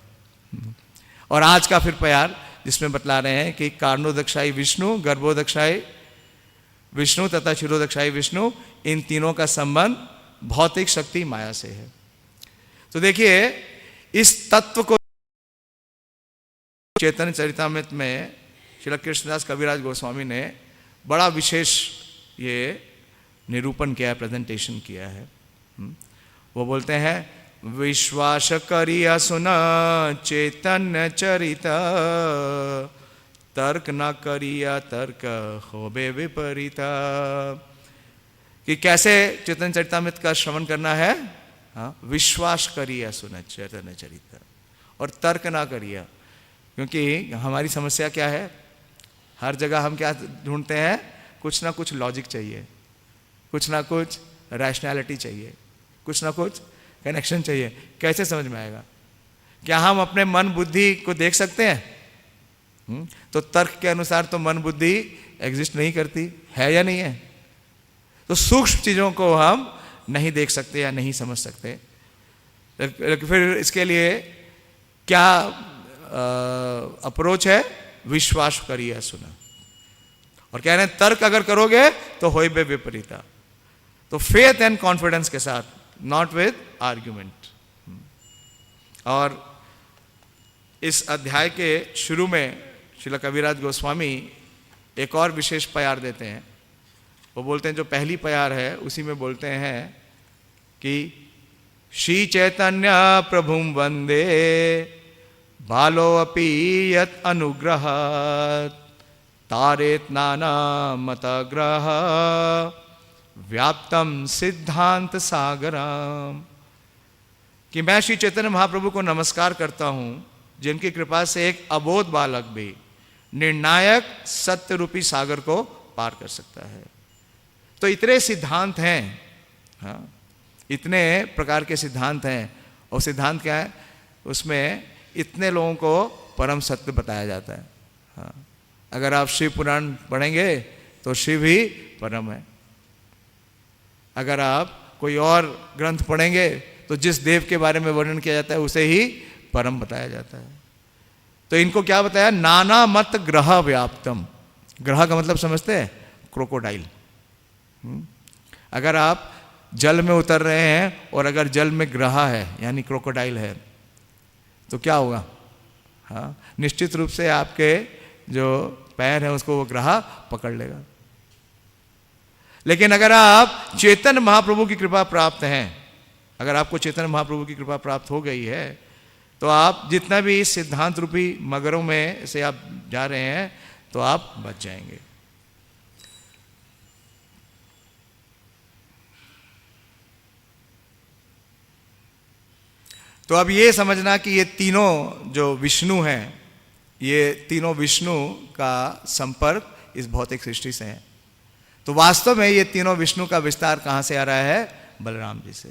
और आज का फिर प्यार जिसमें बतला रहे हैं कि कारणोदक्षायी विष्णु, गर्भोदक्षायी विष्णु तथा शिरोदक्षायी विष्णु, इन तीनों का संबंध भौतिक शक्ति माया से है। तो देखिए इस तत्व को चैतन्य चरितामृत में श्री कृष्णदास कविराज गोस्वामी ने बड़ा विशेष ये निरूपण किया है, प्रेजेंटेशन किया है। वो बोलते हैं विश्वास करिया सुना चैतन्य चरिता, तर्क न करिया तर्क होबे विपरीता। कि कैसे चैतन्य चरितामृत का श्रवण करना है? हाँ, विश्वास करिया सुना चैतन्य चरिता, और तर्क ना करिया। क्योंकि हमारी समस्या क्या है, हर जगह हम क्या ढूंढते हैं, कुछ ना कुछ लॉजिक चाहिए, कुछ ना कुछ रैशनैलिटी चाहिए, कुछ ना कुछ कनेक्शन चाहिए। कैसे समझ में आएगा? क्या हम अपने मन बुद्धि को देख सकते हैं? तो तर्क के अनुसार तो मन बुद्धि एग्जिस्ट नहीं करती है, या नहीं है? तो सूक्ष्म चीजों को हम नहीं देख सकते या नहीं समझ सकते। फिर इसके लिए क्या अप्रोच है? विश्वास करिए सुना। और कह रहे हैं तर्क अगर करोगे तो होय बे विपरीता। तो फेथ एंड कॉन्फिडेंस के साथ, नॉट विद आर्ग्यूमेंट। और इस अध्याय के शुरू में श्रील कविराज गोस्वामी एक और विशेष प्यार देते हैं। वो बोलते हैं, जो पहली प्यार है उसी में बोलते हैं कि श्री चैतन्य प्रभुम वंदे बालो अपि यत् अनुग्रह तारेत नाना मतग्रह व्याप्तम सिद्धांत सागरम। कि मैं श्री चैतन्य महाप्रभु को नमस्कार करता हूं, जिनकी कृपा से एक अबोध बालक भी निर्णायक सत्य रूपी सागर को पार कर सकता है। तो इतने सिद्धांत हैं, हाँ, इतने प्रकार के सिद्धांत हैं। और सिद्धांत क्या है? उसमें इतने लोगों को परम सत्य बताया जाता है। हाँ, अगर आप शिव पुराण पढ़ेंगे तो शिव ही परम है। अगर आप कोई और ग्रंथ पढ़ेंगे तो जिस देव के बारे में वर्णन किया जाता है उसे ही परम बताया जाता है। तो इनको क्या बताया? नाना मत ग्रह व्याप्तम। ग्रह का मतलब समझते हैं? क्रोकोडाइल। अगर आप जल में उतर रहे हैं और अगर जल में ग्रह है यानी क्रोकोडाइल है तो क्या होगा? हाँ, निश्चित रूप से आपके जो पैर हैं उसको वो ग्रह पकड़ लेगा। लेकिन अगर आप चैतन्य महाप्रभु की कृपा प्राप्त हैं, अगर आपको चैतन्य महाप्रभु की कृपा प्राप्त हो गई है, तो आप जितना भी इस सिद्धांत रूपी मगरों में से आप जा रहे हैं तो आप बच जाएंगे। तो अब ये समझना कि ये तीनों जो विष्णु हैं, ये तीनों विष्णु का संपर्क इस भौतिक सृष्टि से है। तो वास्तव में ये तीनों विष्णु का विस्तार कहाँ से आ रहा है? बलराम जी से।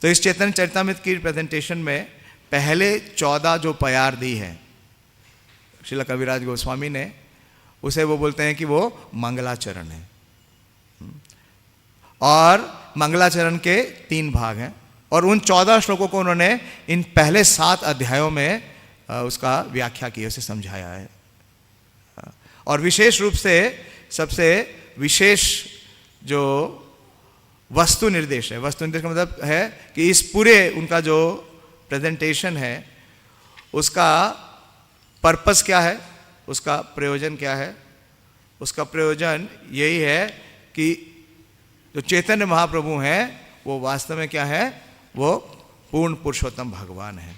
तो इस चैतन्य चरितामृत की प्रेजेंटेशन में पहले 14 जो प्यार दी है श्रील कविराज गोस्वामी ने, उसे वो बोलते हैं कि वो मंगलाचरण है। और मंगलाचरण के 3 भाग हैं और उन 14 श्लोकों को उन्होंने इन पहले 7 अध्यायों में उसका व्याख्या की, उसे समझाया है। और विशेष रूप से सबसे विशेष जो वस्तु निर्देश है, वस्तु निर्देश का मतलब है कि इस पूरे उनका जो प्रेजेंटेशन है उसका पर्पस क्या है, उसका प्रयोजन क्या है? उसका प्रयोजन यही है कि जो चैतन्य महाप्रभु हैं वो वास्तव में क्या है? वो पूर्ण पुरुषोत्तम भगवान है।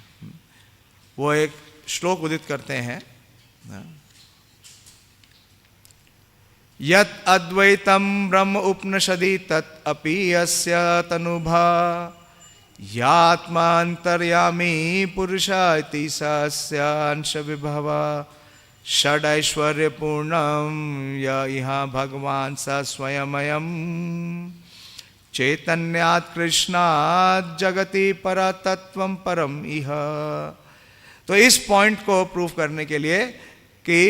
वो एक श्लोक उदित करते हैं, यत् अद्वैतम ब्रह्म उपनिषदि तत् अपि यस्य तनुभा यात्मान्तर्यामी पुरुषाति सस्यांश विभवा षडैश्वर्य पूर्णम य इहा भगवान स स्वयमयम् चैतन्यात् कृष्णात् जगति परतत्वं परम इह। तो इस पॉइंट को प्रूव करने के लिए कि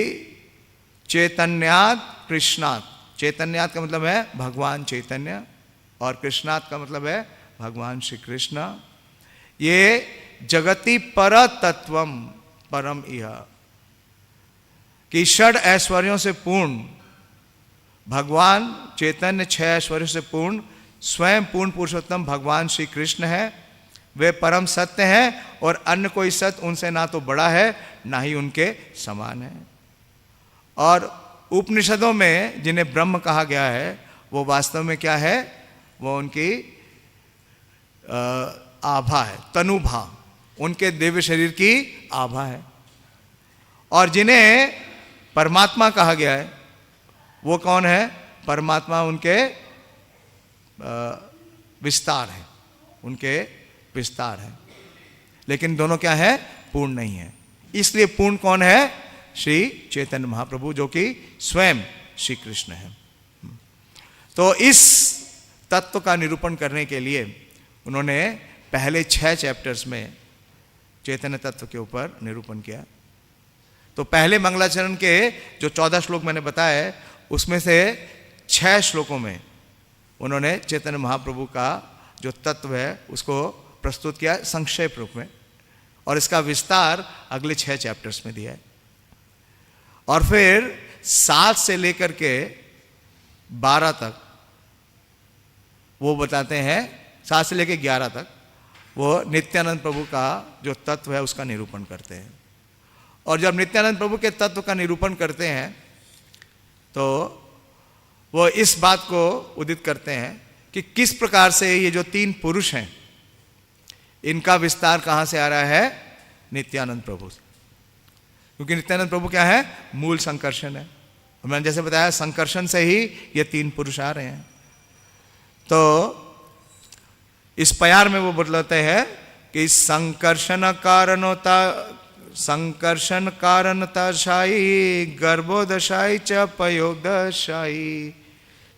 चैतन्यात् कृष्णात्, चैतन्यात् का मतलब है भगवान चैतन्य और कृष्णात् का मतलब है भगवान श्री कृष्ण, ये जगति परतत्वम परम इह, कि षड ऐश्वर्यों से पूर्ण भगवान चैतन्य 6 ऐश्वर्यों से पूर्ण स्वयं पूर्ण पुरुषोत्तम भगवान श्री कृष्ण है। वे परम सत्य हैं और अन्य कोई सत्य उनसे ना तो बड़ा है ना ही उनके समान है। और उपनिषदों में जिन्हें ब्रह्म कहा गया है वो वास्तव में क्या है? वो उनकी आभा है, तनुभा, उनके दिव्य शरीर की आभा है। और जिन्हें परमात्मा कहा गया है वो कौन है? परमात्मा उनके विस्तार है, उनके विस्तार है। लेकिन दोनों क्या है? पूर्ण नहीं है। इसलिए पूर्ण कौन है? श्री चैतन्य महाप्रभु, जो कि स्वयं श्री कृष्ण है। तो इस तत्व का निरूपण करने के लिए उन्होंने पहले 6 चैप्टर्स में चैतन्य तत्व के ऊपर निरूपण किया। तो पहले मंगलाचरण के जो 14 श्लोक मैंने बताया उसमें से 6 श्लोकों में उन्होंने चैतन्य महाप्रभु का जो तत्व है उसको प्रस्तुत किया संक्षेप रूप में, और इसका विस्तार अगले 6 चैप्टर्स में दिया है। और फिर 7 से लेकर के 12 तक वो बताते हैं, 7 से लेकर 11 तक वो नित्यानंद प्रभु का जो तत्व है उसका निरूपण करते हैं। और जब नित्यानंद प्रभु के तत्व का निरूपण करते हैं तो वो इस बात को उदित करते हैं कि किस प्रकार से ये जो 3 पुरुष हैं इनका विस्तार कहाँ से आ रहा है? नित्यानंद प्रभु से। क्योंकि नित्यानंद प्रभु क्या है? मूल संकर्षण है। मैंने जैसे बताया संकर्षण से ही ये 3 पुरुष आ रहे हैं। तो इस प्यार में वो बतलाते हैं कि संकर्षण कारणताशाई गर्भोदशाई च पयोदशाई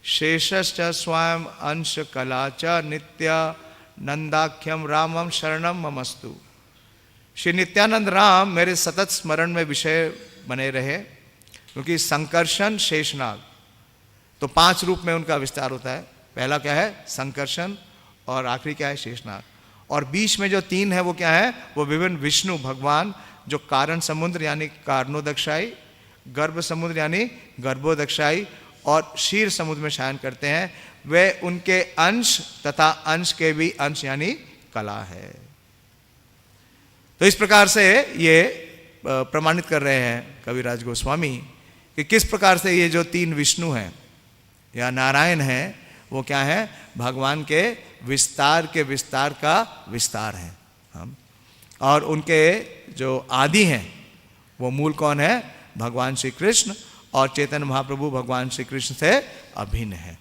शेषश्च स्वयं अंश कला च नित्यानंदाख्यम रामम शरणम ममस्तु। श्री नित्यानंद राम मेरे सतत स्मरण में विषय बने रहे, क्योंकि संकर्षण शेषनाग तो 5 रूप में उनका विस्तार होता है। पहला क्या है? संकर्षण, और आखिरी क्या है? शेषनाग। और बीच में जो 3 है वो क्या है? वो विभिन्न विष्णु भगवान जो कारण समुद्र यानी कारणोदक्षाई, गर्भ समुद्र यानी गर्भोदक्षाई और क्षीर समुद्र में शयन करते हैं, वे उनके अंश तथा अंश के भी अंश यानी कला है। तो इस प्रकार से ये प्रमाणित कर रहे हैं कविराज गोस्वामी कि किस प्रकार से ये जो 3 विष्णु हैं या नारायण हैं वो क्या है? भगवान के विस्तार का विस्तार है। हम और उनके जो आदि हैं वो मूल कौन है? भगवान श्री कृष्ण, और चैतन्य महाप्रभु भगवान श्री कृष्ण से अभिन्न है।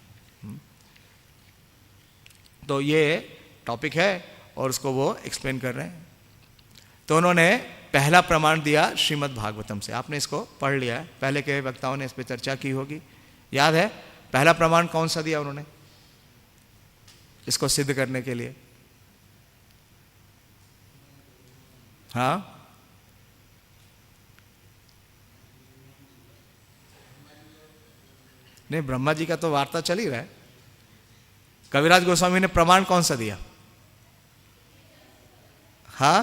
तो ये टॉपिक है और उसको वो एक्सप्लेन कर रहे हैं। तो उन्होंने पहला प्रमाण दिया श्रीमद् भागवतम से। आपने इसको पढ़ लिया है, पहले के वक्ताओं ने इस पर चर्चा की होगी, याद है? पहला प्रमाण कौन सा दिया उन्होंने इसको सिद्ध करने के लिए? हाँ, नहीं, ब्रह्मा जी का तो वार्ता चल ही रहा है। कविराज गोस्वामी ने प्रमाण कौन सा दिया? हाँ,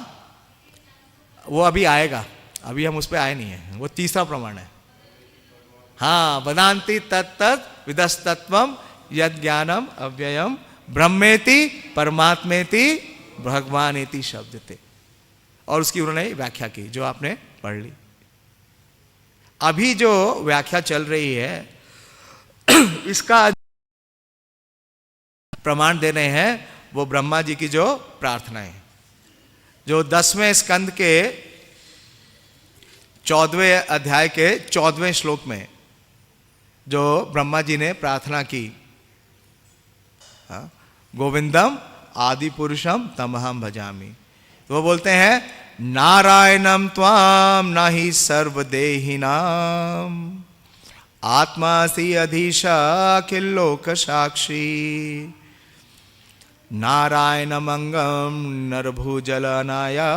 वो अभी आएगा, अभी हम उस पर आए नहीं हैं, वो तीसरा प्रमाण है। हाँ, वदान्ति तत्त विदस्तत्वम यद ज्ञानम अव्ययम ब्रह्मेति परमात्मेति भगवानेति शब्द थे, और उसकी उन्होंने व्याख्या की जो आपने पढ़ ली। अभी जो व्याख्या चल रही है इसका प्रमाण दे रहे हैं वो ब्रह्मा जी की जो प्रार्थना है, जो 10वें स्कंद के 14वें अध्याय के 14वें श्लोक में जो ब्रह्मा जी ने प्रार्थना की, गोविंदम आदि पुरुषम तमहम भजामि, तो वो बोलते हैं नारायणम त्वाम नाही सर्वदेहिनाम आत्मासि अधीशा किल्लोक साक्षी नारायणमंगम नरभुजलनायात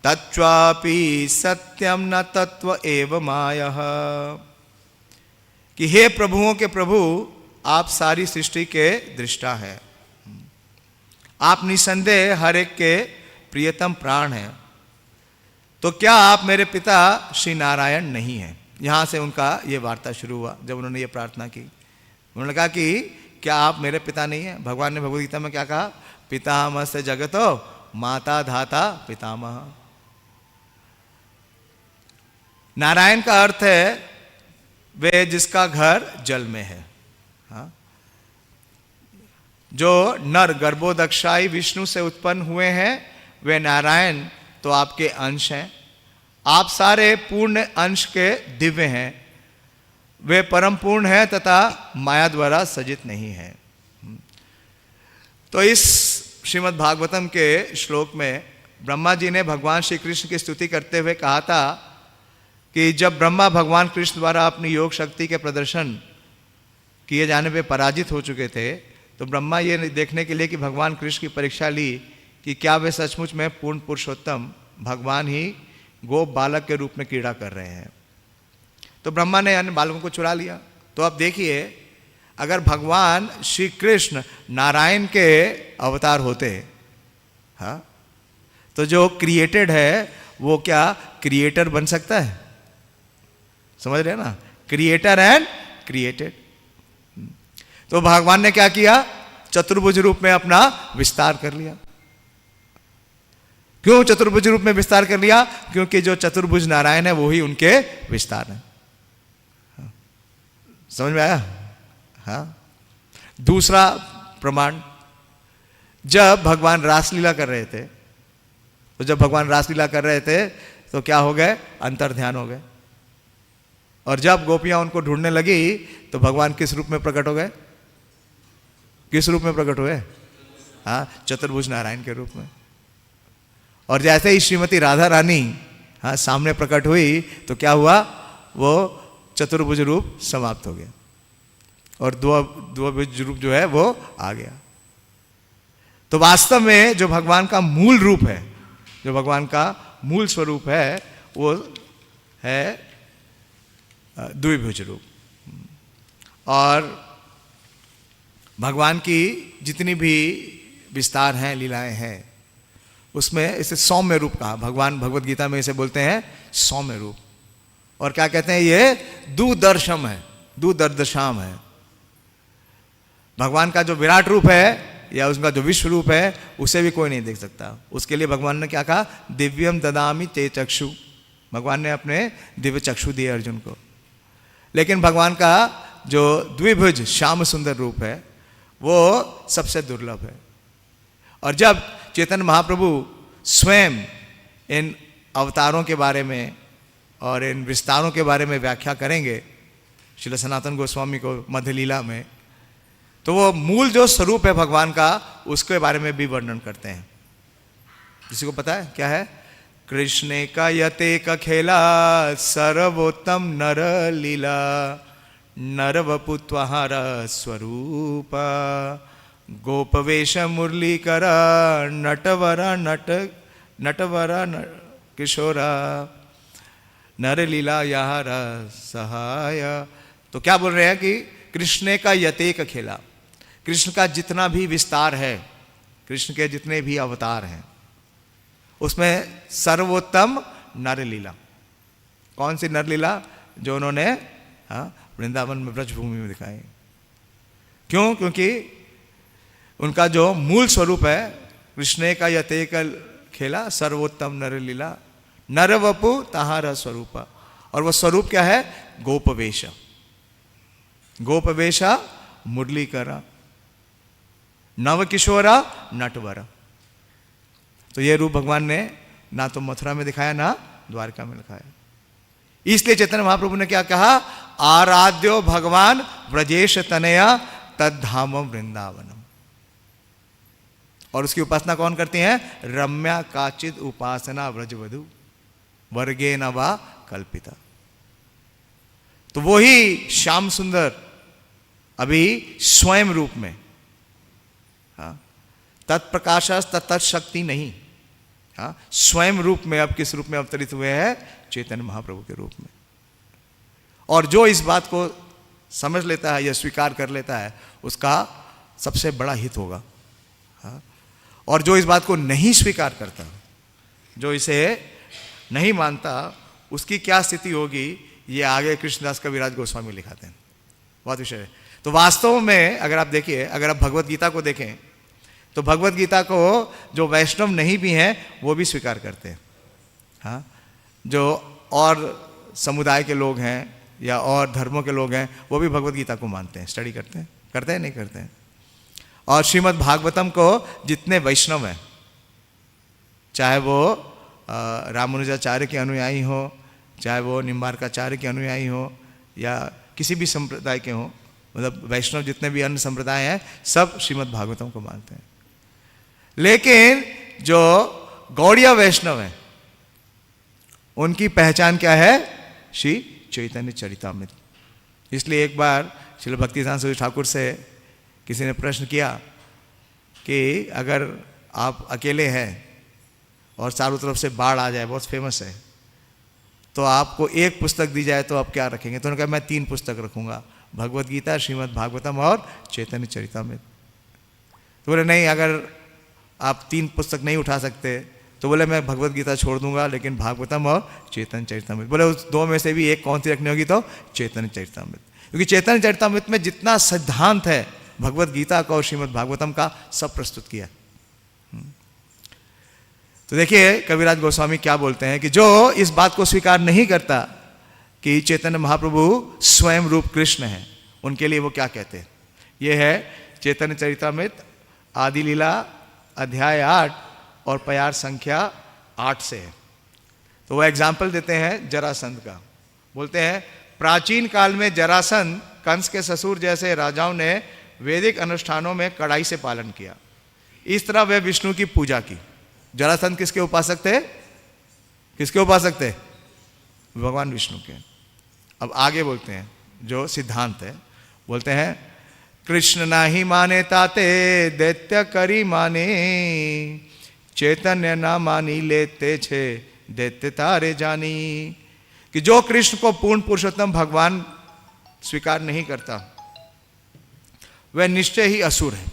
तच्वापि सत्यम न तत्व एव मायः, कि हे प्रभुओं के प्रभु, आप सारी सृष्टि के दृष्टा हैं, आप निसंदेह हर एक के प्रियतम प्राण हैं, तो क्या आप मेरे पिता श्री नारायण नहीं हैं? यहाँ से उनका ये वार्ता शुरू हुआ जब उन्होंने ये प्रार्थना की। उन्होंने कहा कि क्या आप मेरे पिता नहीं हैं? भगवान ने भगवद गीता में क्या कहा? पितामहस्य जगतो माता धाता पितामह। नारायण का अर्थ है वे जिसका घर जल में है। हाँ? जो नर गर्भोदक्षाई विष्णु से उत्पन्न हुए हैं वे नारायण तो आपके अंश हैं। आप सारे पूर्ण अंश के दिव्य हैं, वे परम पूर्ण हैं तथा माया द्वारा सजित नहीं है। तो इस श्रीमद् भागवतम के श्लोक में ब्रह्मा जी ने भगवान श्री कृष्ण की स्तुति करते हुए कहा था कि जब ब्रह्मा भगवान कृष्ण द्वारा अपनी योग शक्ति के प्रदर्शन किए जाने पे पराजित हो चुके थे, तो ब्रह्मा ये देखने के लिए कि भगवान कृष्ण की परीक्षा ली कि क्या वे सचमुच में पूर्ण पुरुषोत्तम भगवान ही गोप बालक के रूप में क्रीड़ा कर रहे हैं। तो ब्रह्मा ने अन्य बालकों को चुरा लिया। तो अब देखिए, अगर भगवान श्री कृष्ण नारायण के अवतार होते, हाँ, तो जो क्रिएटेड है वो क्या क्रिएटर बन सकता है? समझ रहे हैं ना, क्रिएटर एंड क्रिएटेड। तो भगवान ने क्या किया? चतुर्भुज रूप में अपना विस्तार कर लिया। क्यों चतुर्भुज रूप में विस्तार कर लिया? क्योंकि जो चतुर्भुज नारायण है वो ही उनके विस्तार है। समझ में आया? हाँ। दूसरा प्रमाण, जब भगवान रासलीला कर रहे थे, तो जब भगवान रासलीला कर रहे थे तो क्या हो गए? अंतर ध्यान हो गए। और जब गोपियां उनको ढूंढने लगी तो भगवान किस रूप में प्रकट हो गए? किस रूप में प्रकट हुए? हाँ, चतुर्भुज नारायण के रूप में। और जैसे ही श्रीमती राधा रानी हाँ सामने प्रकट हुई तो क्या हुआ? वो चतुर्भुज रूप समाप्त हो गया और द्विभुज रूप जो है वो आ गया। तो वास्तव में जो भगवान का मूल रूप है, जो भगवान का मूल स्वरूप है, वो है द्विभुज रूप। और भगवान की जितनी भी विस्तार हैं, लीलाएं हैं, उसमें इसे सौम्य रूप कहा। भगवान भगवद गीता में इसे बोलते हैं सौम्य रूप। और क्या कहते हैं? ये दुदर्शम है, दुदर्दशाम है। भगवान का जो विराट रूप है या उसका जो विश्व रूप है उसे भी कोई नहीं देख सकता। उसके लिए भगवान ने क्या कहा? दिव्यम ददामि ते चक्षु। भगवान ने अपने दिव्य चक्षु दिए अर्जुन को। लेकिन भगवान का जो द्विभुज श्याम सुंदर रूप है वो सबसे दुर्लभ है। और जब चैतन्य महाप्रभु स्वयं इन अवतारों के बारे में और इन विस्तारों के बारे में व्याख्या करेंगे श्रील सनातन गोस्वामी को मध्य लीला में, तो वो मूल जो स्वरूप है भगवान का उसके बारे में भी वर्णन करते हैं। किसी को पता है क्या है? कृष्णे का यते का खेला सर्वोत्तम नर लीला नरवपुत्वहार स्वरूप गोपवेश मुरलीकर नटवरा किशोरा नरलीला यार सहाय। तो क्या बोल रहे हैं कि कृष्ण का यतेक खेला, कृष्ण का जितना भी विस्तार है, कृष्ण के जितने भी अवतार हैं, उसमें सर्वोत्तम नरलीला। कौन सी नरलीला? जो उन्होंने वृंदावन में ब्रजभूमि में दिखाई। क्यों? क्योंकि उनका जो मूल स्वरूप है, कृष्ण का यतेक खेला सर्वोत्तम नरलीला नरवपु तहार स्वरूप। और वह स्वरूप क्या है? गोपवेश, गोपवेश मुरलीकर नवकिशोरा नटवर। तो ये रूप भगवान ने ना तो मथुरा में दिखाया ना द्वारका में दिखाया। इसलिए चैतन्य महाप्रभु ने क्या कहा? आराध्यो भगवान व्रजेश तनया तद्धाम वृंदावनम। और उसकी उपासना कौन करती हैं? रम्या काचिद उपासना व्रजवधु वर्गे नवा कल्पिता। तो वो ही श्याम सुंदर अभी स्वयं रूप में, तत्प्रकाश तत्शक्ति नहीं, स्वयं रूप में अब किस रूप में अवतरित हुए हैं? चैतन्य महाप्रभु के रूप में। और जो इस बात को समझ लेता है या स्वीकार कर लेता है, उसका सबसे बड़ा हित होगा। और जो इस बात को नहीं स्वीकार करता, जो इसे नहीं मानता, उसकी क्या स्थिति होगी, ये आगे कृष्णदास कविराज गोस्वामी लिखाते हैं। बहुत विषय है। तो वास्तव में अगर आप देखिए, अगर आप भगवत गीता को देखें, तो भगवत गीता को जो वैष्णव नहीं भी हैं वो भी स्वीकार करते हैं। हाँ, जो और समुदाय के लोग हैं या और धर्मों के लोग हैं, वो भी भगवत गीता को मानते हैं, स्टडी करते हैं। करते हैं नहीं करते हैं? और श्रीमद् भागवतम को जितने वैष्णव हैं, चाहे वो रामानुजाचार्य के अनुयायी हो, चाहे वो निम्बार्काचार्य के अनुयायी हो, या किसी भी संप्रदाय के हो, मतलब वैष्णव जितने भी अन्य संप्रदाय हैं, सब श्रीमद् भागवतम को मानते हैं। लेकिन जो गौड़िया वैष्णव हैं, उनकी पहचान क्या है? श्री चैतन्य चरितामृत। इसलिए एक बार श्रील भक्तिसिद्धांत सरस्वती ठाकुर से किसी ने प्रश्न किया कि अगर आप अकेले हैं और चारों तरफ से बाढ़ आ जाए, बहुत फेमस है, तो आपको एक पुस्तक दी जाए तो आप क्या रखेंगे? तो उन्होंने कहा मैं 3 पुस्तक रखूंगा, भगवत गीता, श्रीमद् भागवतम और चैतन्य चरितामृत। तो बोले नहीं, अगर आप 3 पुस्तक नहीं उठा सकते, तो बोले मैं भगवत गीता छोड़ दूंगा, लेकिन भागवतम और चैतन्य चरितामृत। बोले उस 2 में से भी एक कौन सी रखनी होगी? तो चैतन्य चरितामृत। क्योंकि चैतन्य चरितामृत में जितना सिद्धांत है भगवत गीता का और श्रीमद् भागवतम का, सब प्रस्तुत किया। तो देखिए कविराज गोस्वामी क्या बोलते हैं कि जो इस बात को स्वीकार नहीं करता कि चैतन्य महाप्रभु स्वयं रूप कृष्ण है, उनके लिए वो क्या कहते हैं? ये है चैतन्य चरितामृत आदि लीला अध्याय 8 और प्यार संख्या 8 से है। तो वो एग्जाम्पल देते हैं जरासंध का। बोलते हैं प्राचीन काल में जरासंध कंस के ससुर जैसे राजाओं ने वैदिक अनुष्ठानों में कड़ाई से पालन किया, इस तरह वे विष्णु की पूजा की। जरासंध किसके उपासक थे? किसके उपासक थे? भगवान विष्णु के। अब आगे बोलते हैं जो सिद्धांत है, बोलते हैं कृष्ण नाही माने ताते दैत्य करी माने, चैतन्य ना मानी लेते छे दैत्य तारे जानी। कि जो कृष्ण को पूर्ण पुरुषोत्तम भगवान स्वीकार नहीं करता, वह निश्चय ही असुर है।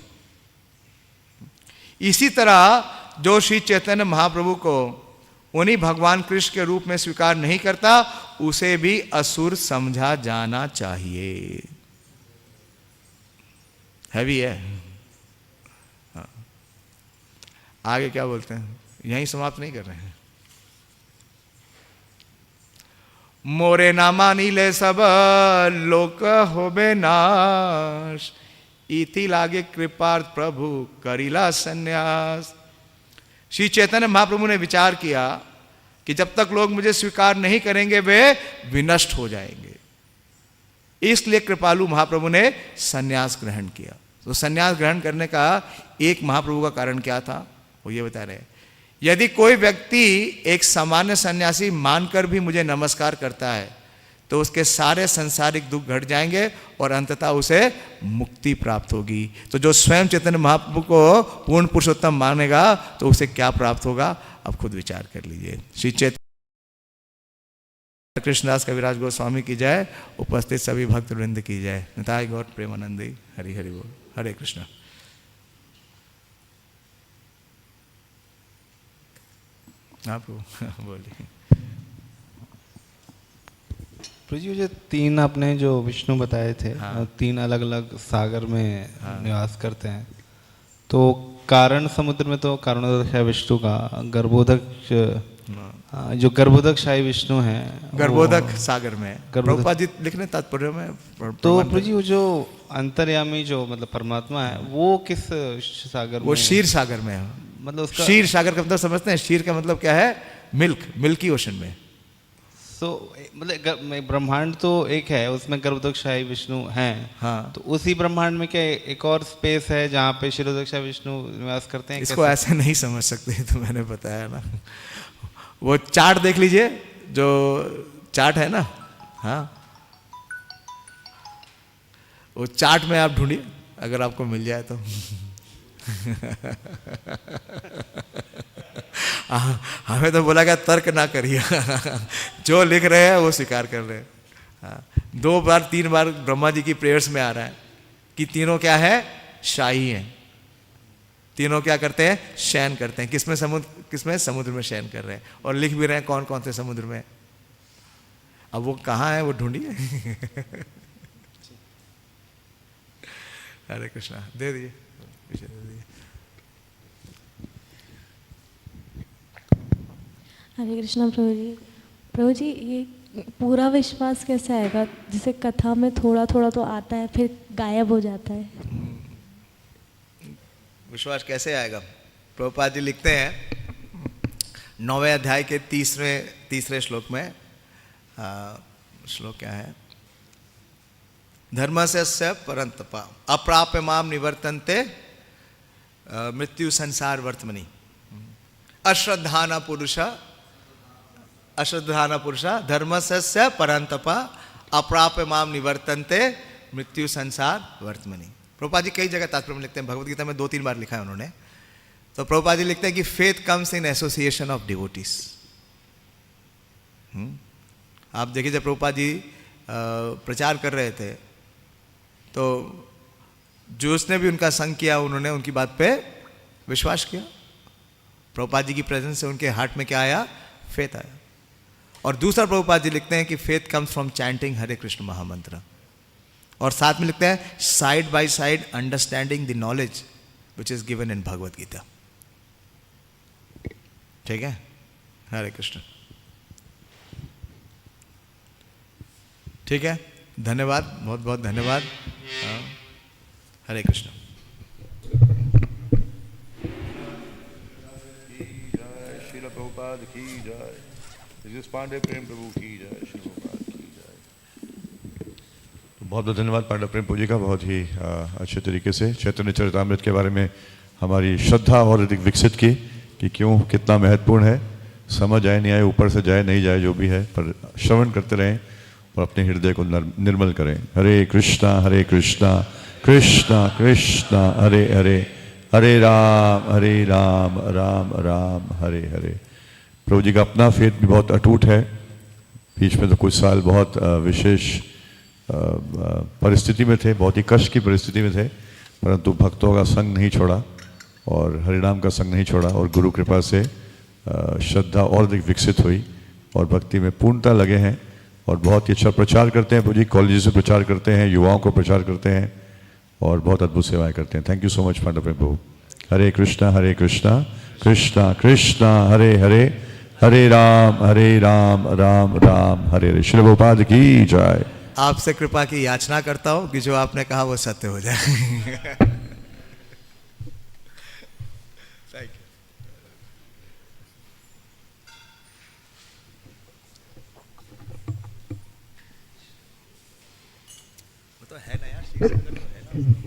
इसी तरह जो श्री चैतन्य महाप्रभु को उन्हीं भगवान कृष्ण के रूप में स्वीकार नहीं करता, उसे भी असुर समझा जाना चाहिए। हैवी है। हाँ। आगे क्या बोलते हैं? यहीं समाप्त नहीं कर रहे हैं। मोरे ना मानी ले सब लोक होबे नाश, इति लागे कृपार्थ प्रभु करिला संन्यास। श्री चैतन्य महाप्रभु ने विचार किया कि जब तक लोग मुझे स्वीकार नहीं करेंगे वे विनष्ट हो जाएंगे, इसलिए कृपालु महाप्रभु ने संन्यास ग्रहण किया। तो संन्यास ग्रहण करने का एक महाप्रभु का कारण क्या था, वो ये बता रहे हैं। यदि कोई व्यक्ति एक सामान्य सन्यासी मानकर भी मुझे नमस्कार करता है, तो उसके सारे सांसारिक दुख घट जाएंगे और अंततः उसे मुक्ति प्राप्त होगी। तो जो स्वयं चैतन्य महाप्रभु को पूर्ण पुरुषोत्तम मानेगा तो उसे क्या प्राप्त होगा, अब खुद विचार कर लीजिए। श्री चैतन्य कृष्णदास कविराज गोस्वामी की जय, उपस्थित सभी भक्त वृंद की जय। निताय गौर प्रेमानंदी, हरि हरि बोल। हरे कृष्ण। आप बोलिए।
प्रभु जी, जो तीन आपने जो विष्णु बताए थे,
हाँ।
तीन अलग अलग सागर में
हाँ।
निवास करते हैं, तो कारण समुद्र में तो कारणोदक है विष्णु का, गर्भोदक जो गर्भोदक शाही विष्णु है,
गर्भोदक सागर में
गर्भोदक।
प्रभुपाद जी लिखने तात्पर्य में
तो प्रभु जी वो जो अंतर्यामी जो मतलब परमात्मा है वो किस सागर में?
वो क्षीर सागर में है।
मतलब उसका
क्षीर सागर का मतलब समझते हैं? क्षीर का मतलब क्या है? मिल्क, मिल्की ओशन में।
तो मतलब ब्रह्मांड तो एक है, उसमें गर्भोदक शाही विष्णु हैं।
हाँ।
तो उसी ब्रह्मांड में क्या एक और स्पेस है जहाँ पे क्षीरोदक शाही विष्णु निवास करते हैं?
इसको ऐसे नहीं समझ सकते, तो मैंने बताया ना। वो चार्ट देख लीजिए, जो चार्ट है ना, हाँ, वो चार्ट में आप ढूंढिए, अगर आपको मिल जाए तो। हमें तो बोला गया तर्क ना करिए। जो लिख रहे हैं वो स्वीकार कर रहे हैं। हाँ, 2 बार 3 बार ब्रह्मा जी की प्रेयर्स में आ रहा है कि तीनों क्या है? शाही हैं। तीनों क्या करते हैं? शयन करते हैं। किसमें? समुद्र में शयन कर रहे हैं। और लिख भी रहे हैं कौन कौन से समुद्र में। अब वो कहाँ है वो ढूंढिए। हरे कृष्णा। दे दिए, पीछे दे दिए।
हरे कृष्णा प्रभु जी। प्रभु जी, ये पूरा विश्वास कैसे आएगा? जैसे कथा में थोड़ा थोड़ा तो आता है, फिर गायब हो जाता है।
विश्वास कैसे आएगा? प्रभुपाद जी लिखते हैं 9वें अध्याय के तीसरे श्लोक में, श्लोक क्या है? धर्मस्य परंतपा अप्राप्य माम निवर्तन्ते मृत्यु संसार वर्तमनि अश्रद्धाना पुरुषा धर्मस्य परंतपा अप्राप्य माम निवर्तन्ते मृत्यु संसार वर्तमनि। प्रभुपाद जी कई जगह तात्पर्य में लिखते हैं, भगवत गीता में 2-3 बार लिखा है उन्होंने। तो प्रभुपाद जी लिखते हैं कि faith comes in association of devotees. आप देखिए, जब प्रभुपाद जी प्रचार कर रहे थे तो जो उसने भी उनका संग किया, उन्होंने उनकी बात पे विश्वास किया। प्रभुपाद जी की प्रेजेंस से उनके हार्ट में क्या आया? फेथ आया। और दूसरा प्रभुपाद जी लिखते हैं कि faith comes from chanting Hare Krishna महामंत्र। और साथ में लिखते हैं side by side understanding the knowledge which is given in Bhagavad Gita. ठीक है? हरे कृष्ण। ठीक है, धन्यवाद, बहुत बहुत धन्यवाद। हरे कृष्ण।
श्रील प्रभुपाद की जय। जगदीश पांडे प्रेम प्रभु की जय। श्री प्रभुपाद की जय। तो बहुत बहुत धन्यवाद पांडे प्रेम प्रभु जी का, बहुत ही अच्छे तरीके से चैतन्य चरितामृत के बारे में हमारी श्रद्धा और अधिक विकसित की कि क्यों, कितना महत्वपूर्ण है। समझ आए नहीं आए, ऊपर से जाए नहीं जाए, जो भी है, पर श्रवण करते रहें और अपने हृदय को निर्मल करें। हरे कृष्णा कृष्णा कृष्णा हरे हरे, हरे राम राम राम हरे हरे। प्रभु जी का अपना फेथ भी बहुत अटूट है। बीच में तो कुछ साल बहुत विशेष परिस्थिति में थे, बहुत ही कष्ट की परिस्थिति में थे, परंतु भक्तों का संग नहीं छोड़ा और हरिनाम का संग नहीं छोड़ा, और गुरु कृपा से श्रद्धा और अधिक विकसित हुई और भक्ति में पूर्णता लगे हैं और बहुत ही अच्छा प्रचार करते हैं। प्रभु जी कॉलेज से प्रचार करते हैं, युवाओं को प्रचार करते हैं और बहुत अद्भुत सेवाएं करते हैं। Thank you so much Pandava Prabhu. Hare Krishna Krishna Krishna Hare Hare, Hare Rama Rama Rama Hare Hare. Shri Prabhupada की जय।
आपसे कृपा की याचना करता हूं कि जो आपने कहा वो सत्य हो जाए। Thank you. वो तो है ना यार, शीर्षक तो है ना।